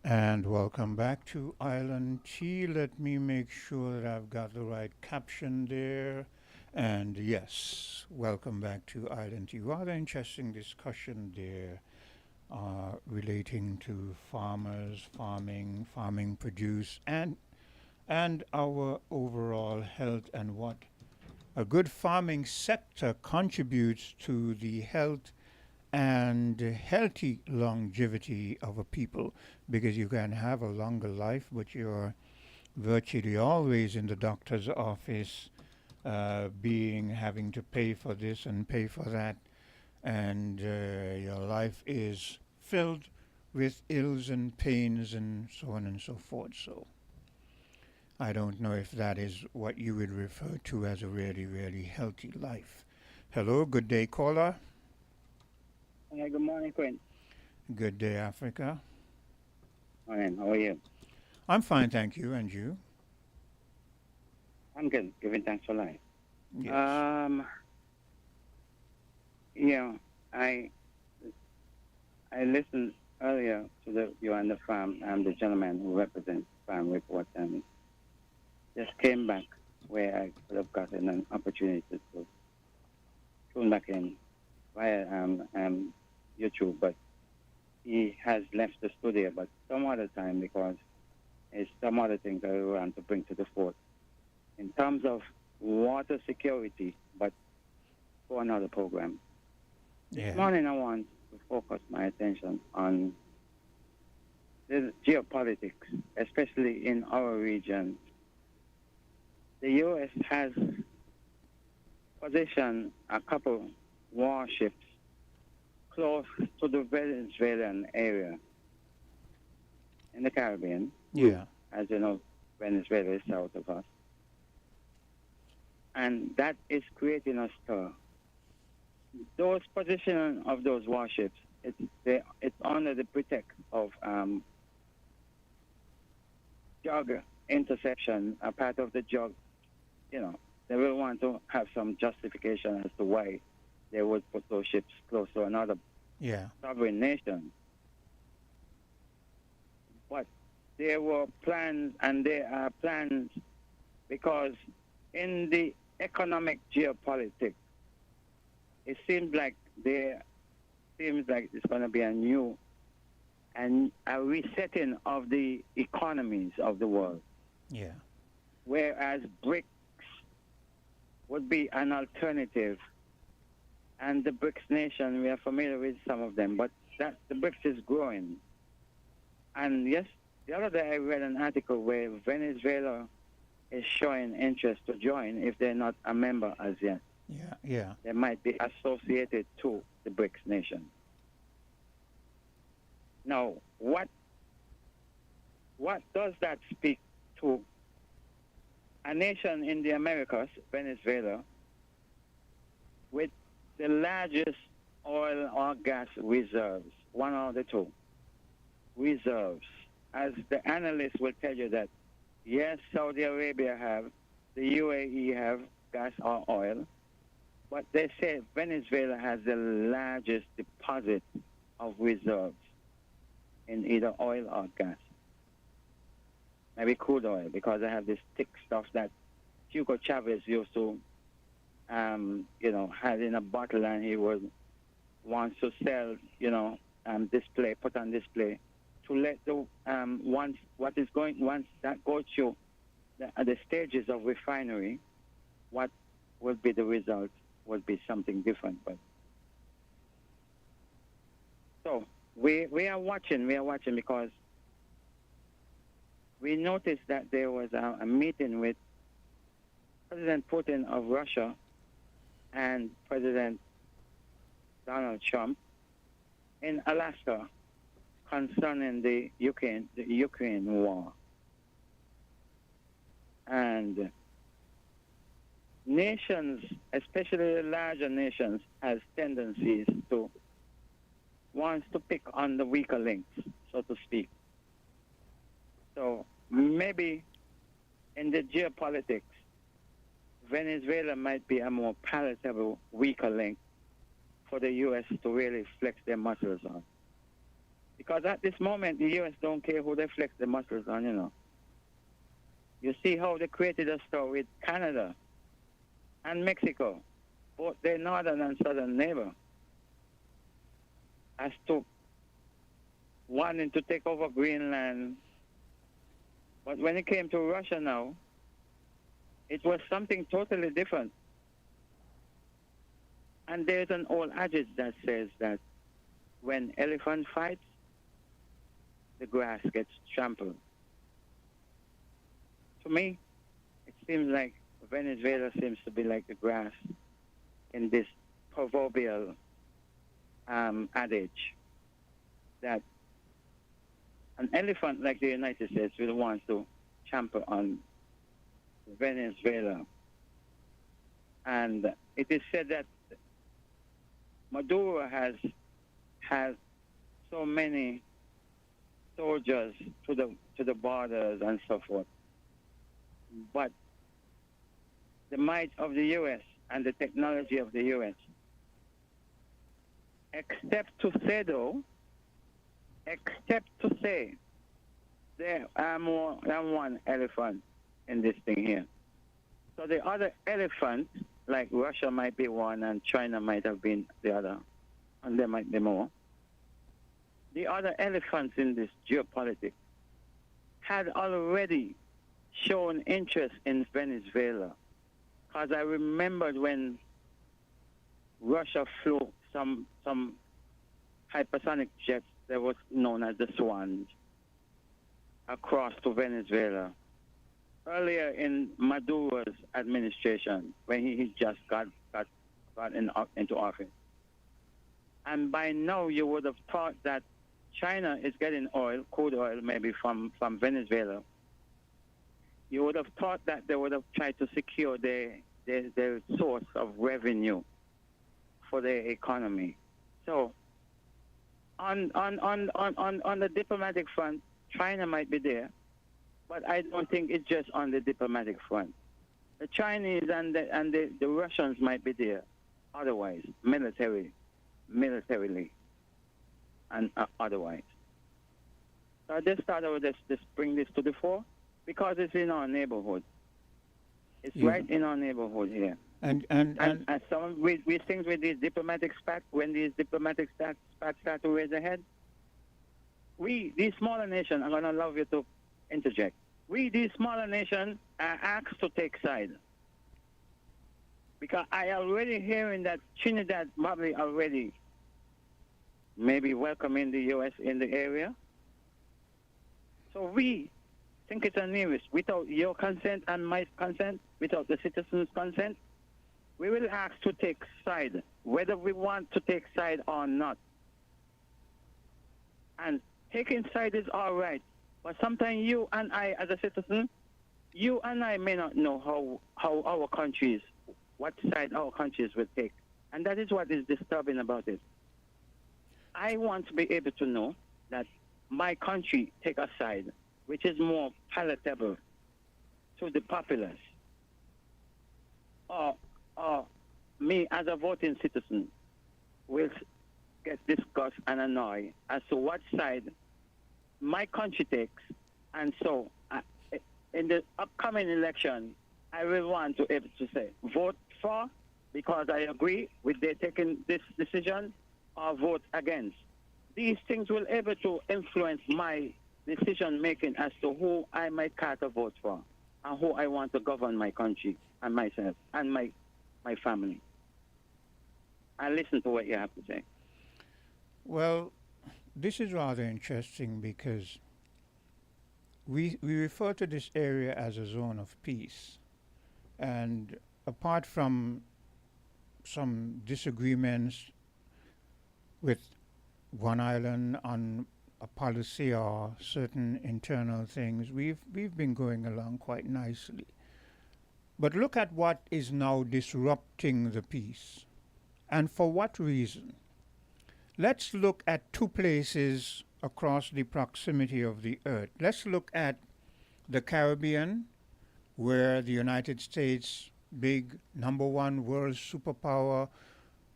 And welcome back to Island Tea. Let me make sure that I've got the right caption there. And yes, welcome back to Island Tea. Rather interesting discussion there relating to farmers, farming produce, and our overall health, and what a good farming sector contributes to the health and healthy longevity of a people, because you can have a longer life, but you're virtually always in the doctor's office, having to pay for this and pay for that, and your life is filled with ills and pains and so on and so forth. So I don't know if that is what you would refer to as a really, really healthy life. Hello, good day, caller. Hi, good morning, Quinn. Good day, Africa. Morning, how are you? I'm fine, thank you. And you? I'm good, giving thanks for life. Yes. I listened earlier to you on the farm, the gentleman who represents Farm Report, and just came back where I could have gotten an opportunity to tune back in via YouTube, but he has left the studio, but some other time, because there's some other things I want to bring to the fore in terms of water security, but for another program. Yeah. This morning I want to focus my attention on the geopolitics, especially in our region. The U.S. has positioned a couple warships close to the Venezuelan area in the Caribbean. Yeah. As you know, Venezuela is south of us. And that is creating a stir. Those positioning of those warships, it's under the pretext of drug interception, a part of the drug. They will want to have some justification as to why they would put those ships close to another sovereign nation. But there were plans, and there are plans, because in the economic geopolitics, it seems like it's going to be a new and a resetting of the economies of the world. Yeah. Whereas BRICS would be an alternative, and the BRICS nation, we are familiar with some of them, but the BRICS is growing. And yes, the other day I read an article where Venezuela is showing interest to join if they're not a member as yet. Yeah. They might be associated to the BRICS nation. Now, what does that speak to? A nation in the Americas, Venezuela, with the largest oil or gas reserves, one or the two reserves. As the analysts will tell you that, yes, Saudi Arabia have, the UAE have gas or oil, but they say Venezuela has the largest deposit of reserves in either oil or gas. maybe crude oil, because I have this thick stuff that Hugo Chavez used to, had in a bottle, and he wants to sell, display, put on display, to let the once that goes through the stages of refinery, what will be the result would be something different. But so we are watching because we noticed that there was a meeting with President Putin of Russia and President Donald Trump in Alaska concerning the Ukraine war. And nations, especially the larger nations, has tendencies to wants to pick on the weaker links, so to speak. So maybe in the geopolitics, Venezuela might be a more palatable, weaker link for the U.S. to really flex their muscles on. Because at this moment, the U.S. don't care who they flex their muscles on, You see how they created a story with Canada and Mexico, both their northern and southern neighbor, as to wanting to take over Greenland. But when it came to Russia now, it was something totally different. And there's an old adage that says that when elephant fights, the grass gets trampled. To me, it seems like Venezuela seems to be like the grass in this proverbial adage that an elephant like the United States will want to trample on Venezuela. And it is said that Maduro has so many soldiers to the borders and so forth. But the might of the U.S. and the technology of the U.S., except to say there are more than one elephant in this thing here. So the other elephant, like Russia might be one and China might have been the other, and there might be more. The other elephants in this geopolitics had already shown interest in Venezuela. Because I remembered when Russia flew some hypersonic jets that was known as the Swans across to Venezuela. Earlier in Maduro's administration, when he just got into office. And by now you would have thought that China is getting oil, crude oil maybe from Venezuela. You would have thought that they would have tried to secure their source of revenue for their economy. So on the diplomatic front, China might be there, but I don't think it's just on the diplomatic front. The Chinese and the Russians might be there, otherwise, militarily, and otherwise. So I just thought I would just bring this to the fore because it's in our neighborhood. It's right in our neighborhood here. And some we think with these diplomatic spats, when these diplomatic spats start to raise their head, these smaller nations, I'm going to allow you to interject. These smaller nations, are asked to take sides. Because I already hearing that Trinidad probably already maybe welcoming the U.S. in the area. So we think it's a Nevis. Without your consent and my consent, without the citizens' consent, we will ask to take side, whether we want to take side or not. And taking side is all right, but sometimes you and I, as a citizen, you and I may not know how our countries, what side our countries will take. And that is what is disturbing about it. I want to be able to know that my country take a side which is more palatable to the populace. Or me as a voting citizen will get discussed and annoyed as to what side my country takes. And so in the upcoming election, I will want to able to say vote for because I agree with their taking this decision, or vote against. These things will able to influence my decision making as to who I might cast a vote for and who I want to govern my country and myself and my family. I listen to what you have to say. Well, this is rather interesting because we refer to this area as a zone of peace. And apart from some disagreements with one island on a policy or certain internal things, we've been going along quite nicely. But look at what is now disrupting the peace. And for what reason? Let's look at two places across the proximity of the earth. Let's look at the Caribbean, where the United States, big #1 world superpower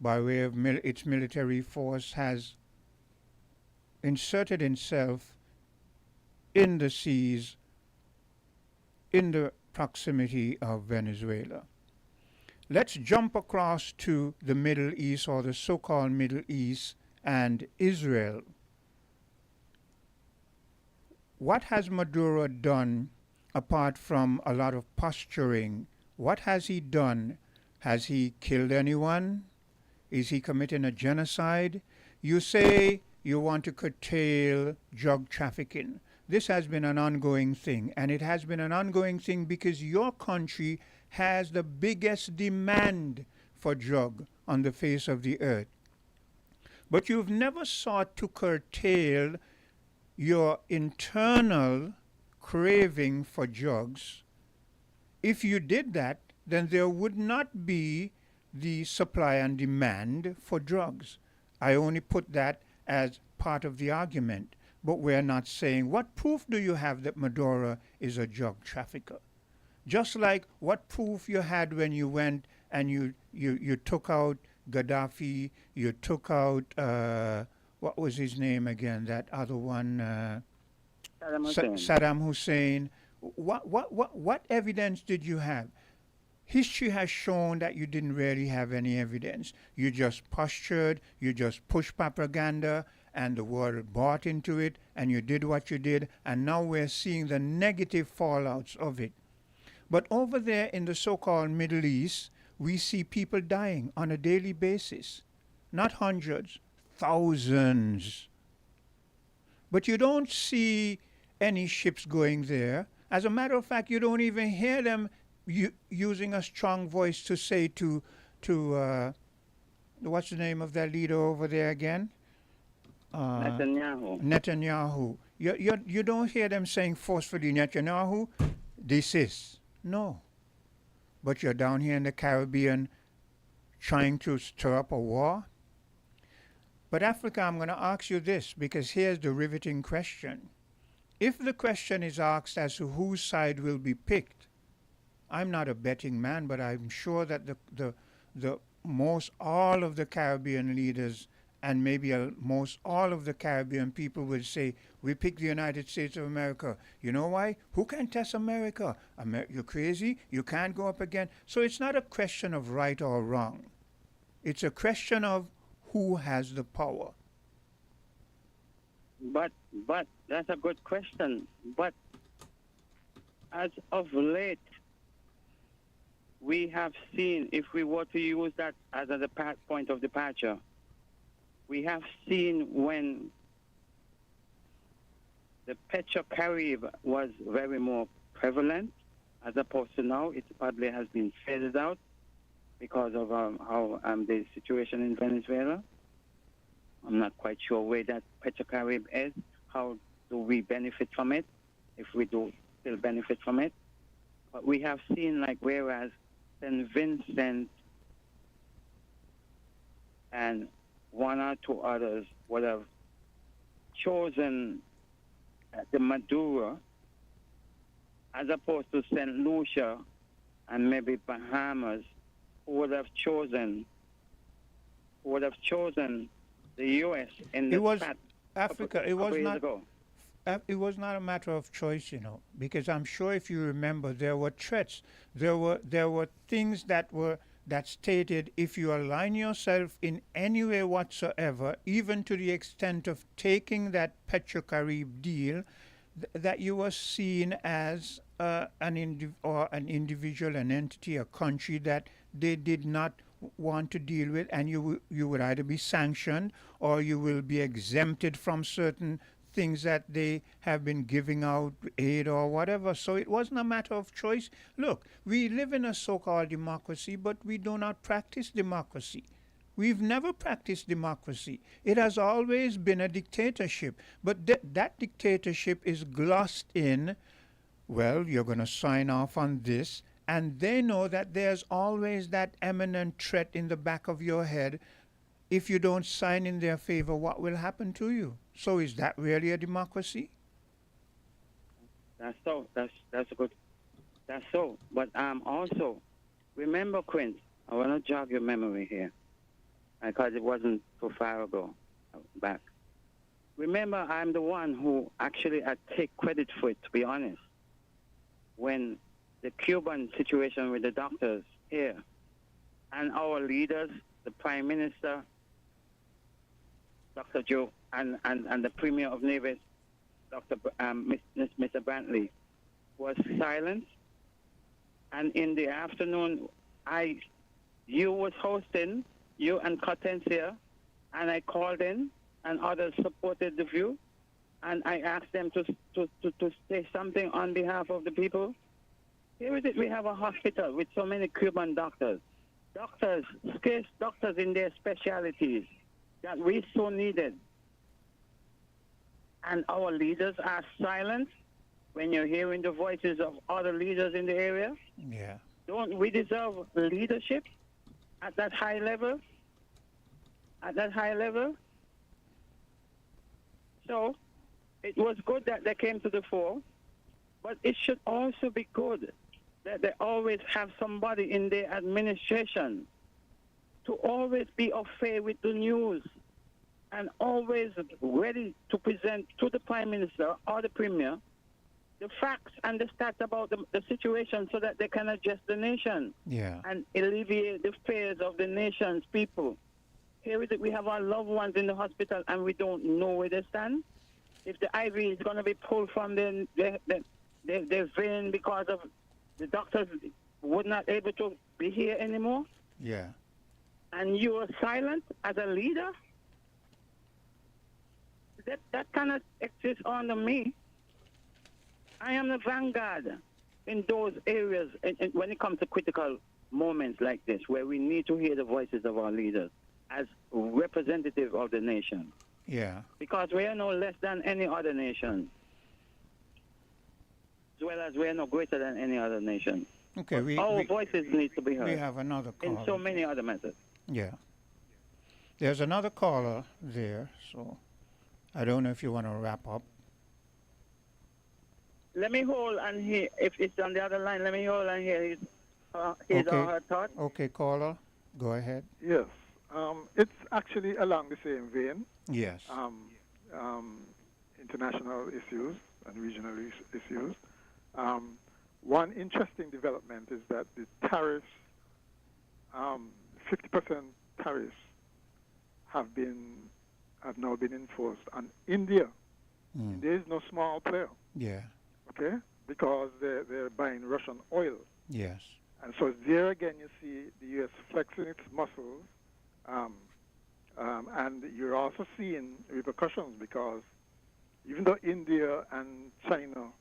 by way of its military force, has inserted itself in the seas in the proximity of Venezuela. Let's jump across to the Middle East, or the so-called Middle East, and Israel. What has Maduro done apart from a lot of posturing? What has he done? Has he killed anyone? Is he committing a genocide? You say you want to curtail drug trafficking. This has been an ongoing thing, and it has been an ongoing thing because your country has the biggest demand for drug on the face of the earth. But you've never sought to curtail your internal craving for drugs. If you did that, then there would not be the supply and demand for drugs. I only put that as part of the argument. But we're not saying, what proof do you have that Maduro is a drug trafficker? Just like what proof you had when you went and you took out Gaddafi, you took out, what was his name again, that other one? Saddam Hussein. What evidence did you have? History has shown that you didn't really have any evidence. You just postured, you just pushed propaganda, and the world bought into it, and you did what you did, and now we're seeing the negative fallouts of it. But over there in the so-called Middle East, we see people dying on a daily basis. Not hundreds, thousands. But you don't see any ships going there. As a matter of fact, you don't even hear them using a strong voice to say to what's the name of that leader over there again? Netanyahu. You don't hear them saying forcefully, Netanyahu, desist. No. But you're down here in the Caribbean trying to stir up a war. But Africa, I'm going to ask you this, because here's the riveting question. If the question is asked as to whose side will be picked, I'm not a betting man, but I'm sure that the most all of the Caribbean leaders and maybe most all of the Caribbean people will say, we pick the United States of America. You know why? Who can test America? You're crazy? You can't go up again. So it's not a question of right or wrong. It's a question of who has the power. But that's a good question. But as of late, we have seen, if we were to use that as a point of departure, we have seen when the Petrocarib was very more prevalent, as opposed to now, it probably has been phased out because of how the situation in Venezuela. I'm not quite sure where that Petrocarib is. How do we benefit from it, if we do still benefit from it? But we have seen, like, whereas St. Vincent and one or two others would have chosen the Maduro as opposed to St. Lucia and maybe Bahamas, who would have chosen the U.S. in the Africa. It was not. it was not a matter of choice, because I'm sure if you remember, there were threats. There were things that stated if you align yourself in any way whatsoever, even to the extent of taking that Petrocarib deal, that you were seen as an individual, an entity, a country that they did not want to deal with, and you would either be sanctioned or you will be exempted from certain things that they have been giving out, aid or whatever. So it wasn't a matter of choice. Look, we live in a so-called democracy, but we do not practice democracy. We've never practiced democracy. It has always been a dictatorship. But that dictatorship is glossed in, well, you're going to sign off on this, and they know that there's always that imminent threat in the back of your head. If you don't sign in their favor, what will happen to you? So is that really a democracy? That's so. That's a good. That's so. But also, remember, Quint, I want to jog your memory here, because it wasn't too far ago, back. Remember, I'm the one who actually I take credit for it, to be honest. When the Cuban situation with the doctors here, and our leaders, the Prime Minister, Dr. Joe, and the Premier of Nevis, Mr. Brantley, was silent. And in the afternoon, you was hosting, you and Cortencia, and I called in, and others supported the view, and I asked them to say something on behalf of the people. Here is it, we have a hospital with so many Cuban doctors, scarce doctors in their specialties that we so needed. And our leaders are silent when you're hearing the voices of other leaders in the area. Yeah. Don't we deserve leadership at that high level? At that high level? So it was good that they came to the fore, but it should also be good that they always have somebody in their administration to always be au fait with the news and always ready to present to the Prime Minister or the Premier the facts and the stats about the situation so that they can adjust the nation and alleviate the fears of the nation's people. Here is it, we have our loved ones in the hospital and we don't know where they stand. If the IV is going to be pulled from their vein because of the doctors were not able to be here anymore, and you are silent as a leader, that cannot exist under me. I am the vanguard in those areas and when it comes to critical moments like this, where we need to hear the voices of our leaders as representative of the nation. Yeah. Because we are no less than any other nation, as well as we are no greater than any other nation. Okay, our voices need to be heard. We have another caller. In so many other methods. Yeah. There's another caller there, so I don't know if you want to wrap up. Let me hold and hear, if it's on the other line, let me hold and hear his or her thoughts. Okay, caller, go ahead. Yes. It's actually along the same vein. Yes. International issues and regional issues. One interesting development is that the tariffs, 50% tariffs, have now been enforced on India. India is no small player. Yeah. Okay? Because they're buying Russian oil. Yes. And so there again you see the U.S. flexing its muscles, and you're also seeing repercussions because even though India and China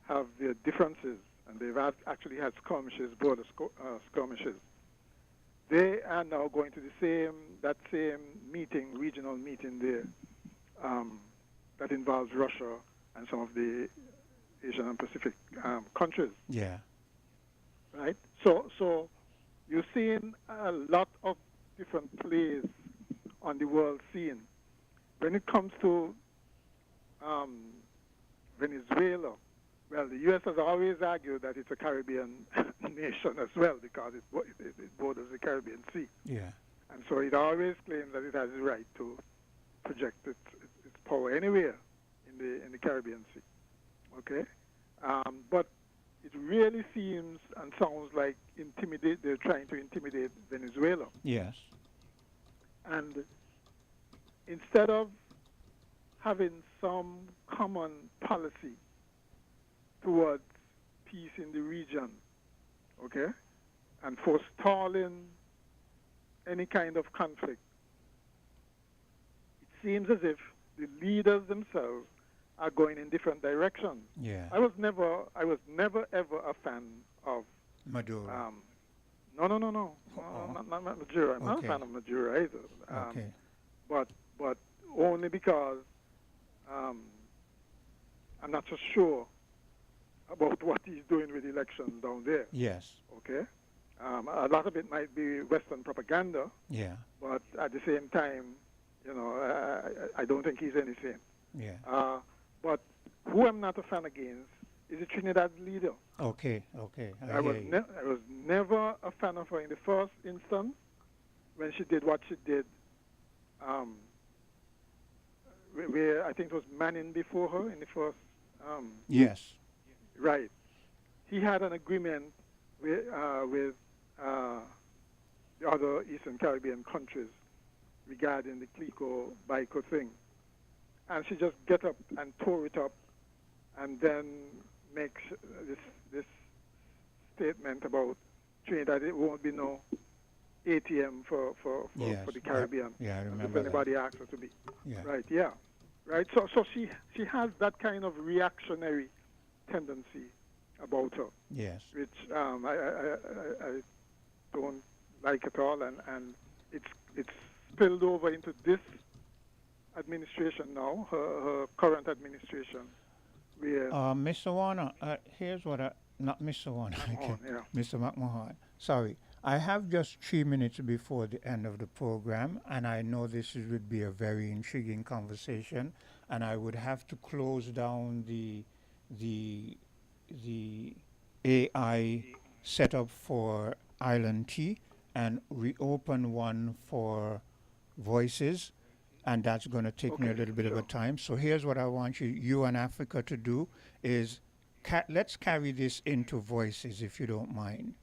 have their differences, and they've actually had skirmishes, border skirmishes, they are now going to that same meeting, regional meeting there, that involves Russia and some of the Asian and Pacific countries. Yeah. Right? So you're seeing a lot of different plays on the world scene. When it comes to Venezuela, well, the U.S. has always argued that it's a Caribbean nation as well because it borders the Caribbean Sea. Yeah. And so it always claims that it has the right to project its power anywhere in in the Caribbean Sea. Okay, but it really seems and sounds like they're trying to intimidate Venezuela. Yes. And instead of having some common policy towards peace in the region, okay, and forestalling any kind of conflict, it seems as if the leaders themselves are going in different directions. Yeah. I was never ever a fan of Maduro. No, not Maduro. I'm not a fan of Maduro either. Okay. But only because I'm not so sure about what he's doing with elections down there. Yes. Okay. A lot of it might be Western propaganda. Yeah. But at the same time, you know, I don't think he's anything. Yeah. But who I'm not a fan against is the Trinidad leader. Okay. I was never a fan of her in the first instance when she did what she did. Where I think it was Manning before her in the first. Yes. Right. He had an agreement with the other Eastern Caribbean countries regarding the Clico-Bico thing. And she just get up and tore it up and then makes this statement about Trinidad. It won't be no ATM for the Caribbean. I remember if anybody that. asks her to be. Yeah. Right, yeah. Right, so she has that kind of reactionary tendency about her. Yes. Which I don't like at all, and it's spilled over into this administration now, her current administration. Where Mr. Warner, here's what not Mr. Warner, Mr. McMahon. Sorry, I have just 3 minutes before the end of the program, and I know this would be a very intriguing conversation, and I would have to close down the AI setup for Island T and reopen one for Voices, and that's going to take me a little bit of a time. So here's what I want you and Africa to do is let's carry this into Voices, if you don't mind.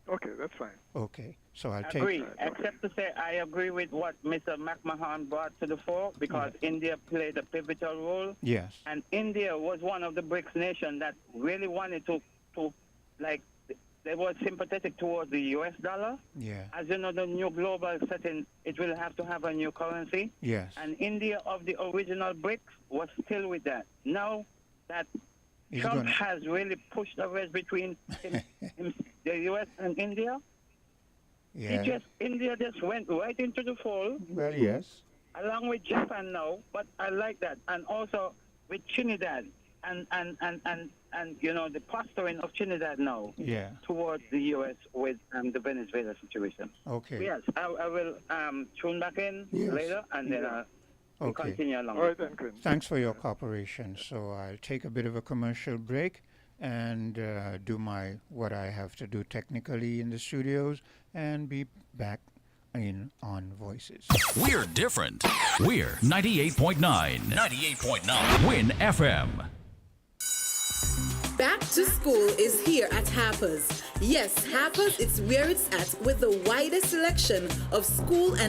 Okay, that's fine. Okay, so I'll take... Agree, except to say I agree with what Mr. McMahon brought to the fore, because India played a pivotal role. Yes. And India was one of the BRICS nations that really wanted to they were sympathetic towards the US dollar. Yeah. As you know, the new global setting, it will have to have a new currency. Yes. And India of the original BRICS was still with that. Now that Trump has really pushed the wedge between the US and India, India just went right into the fold. Well, yes. Along with Japan now, but I like that. And also with Trinidad and you know, the posturing of Trinidad now towards the US with the Venezuela situation. Okay. Yes, I will tune back in later and then we'll continue along. All right, then, Quinn. Thanks for your cooperation. So I'll take a bit of a commercial break and do what I have to do technically in the studios and be back on Voices. We're different. We're 98.9. 98.9. Win FM. Back to school is here at Harper's. Yes, Harper's, it's where it's at with the widest selection of school and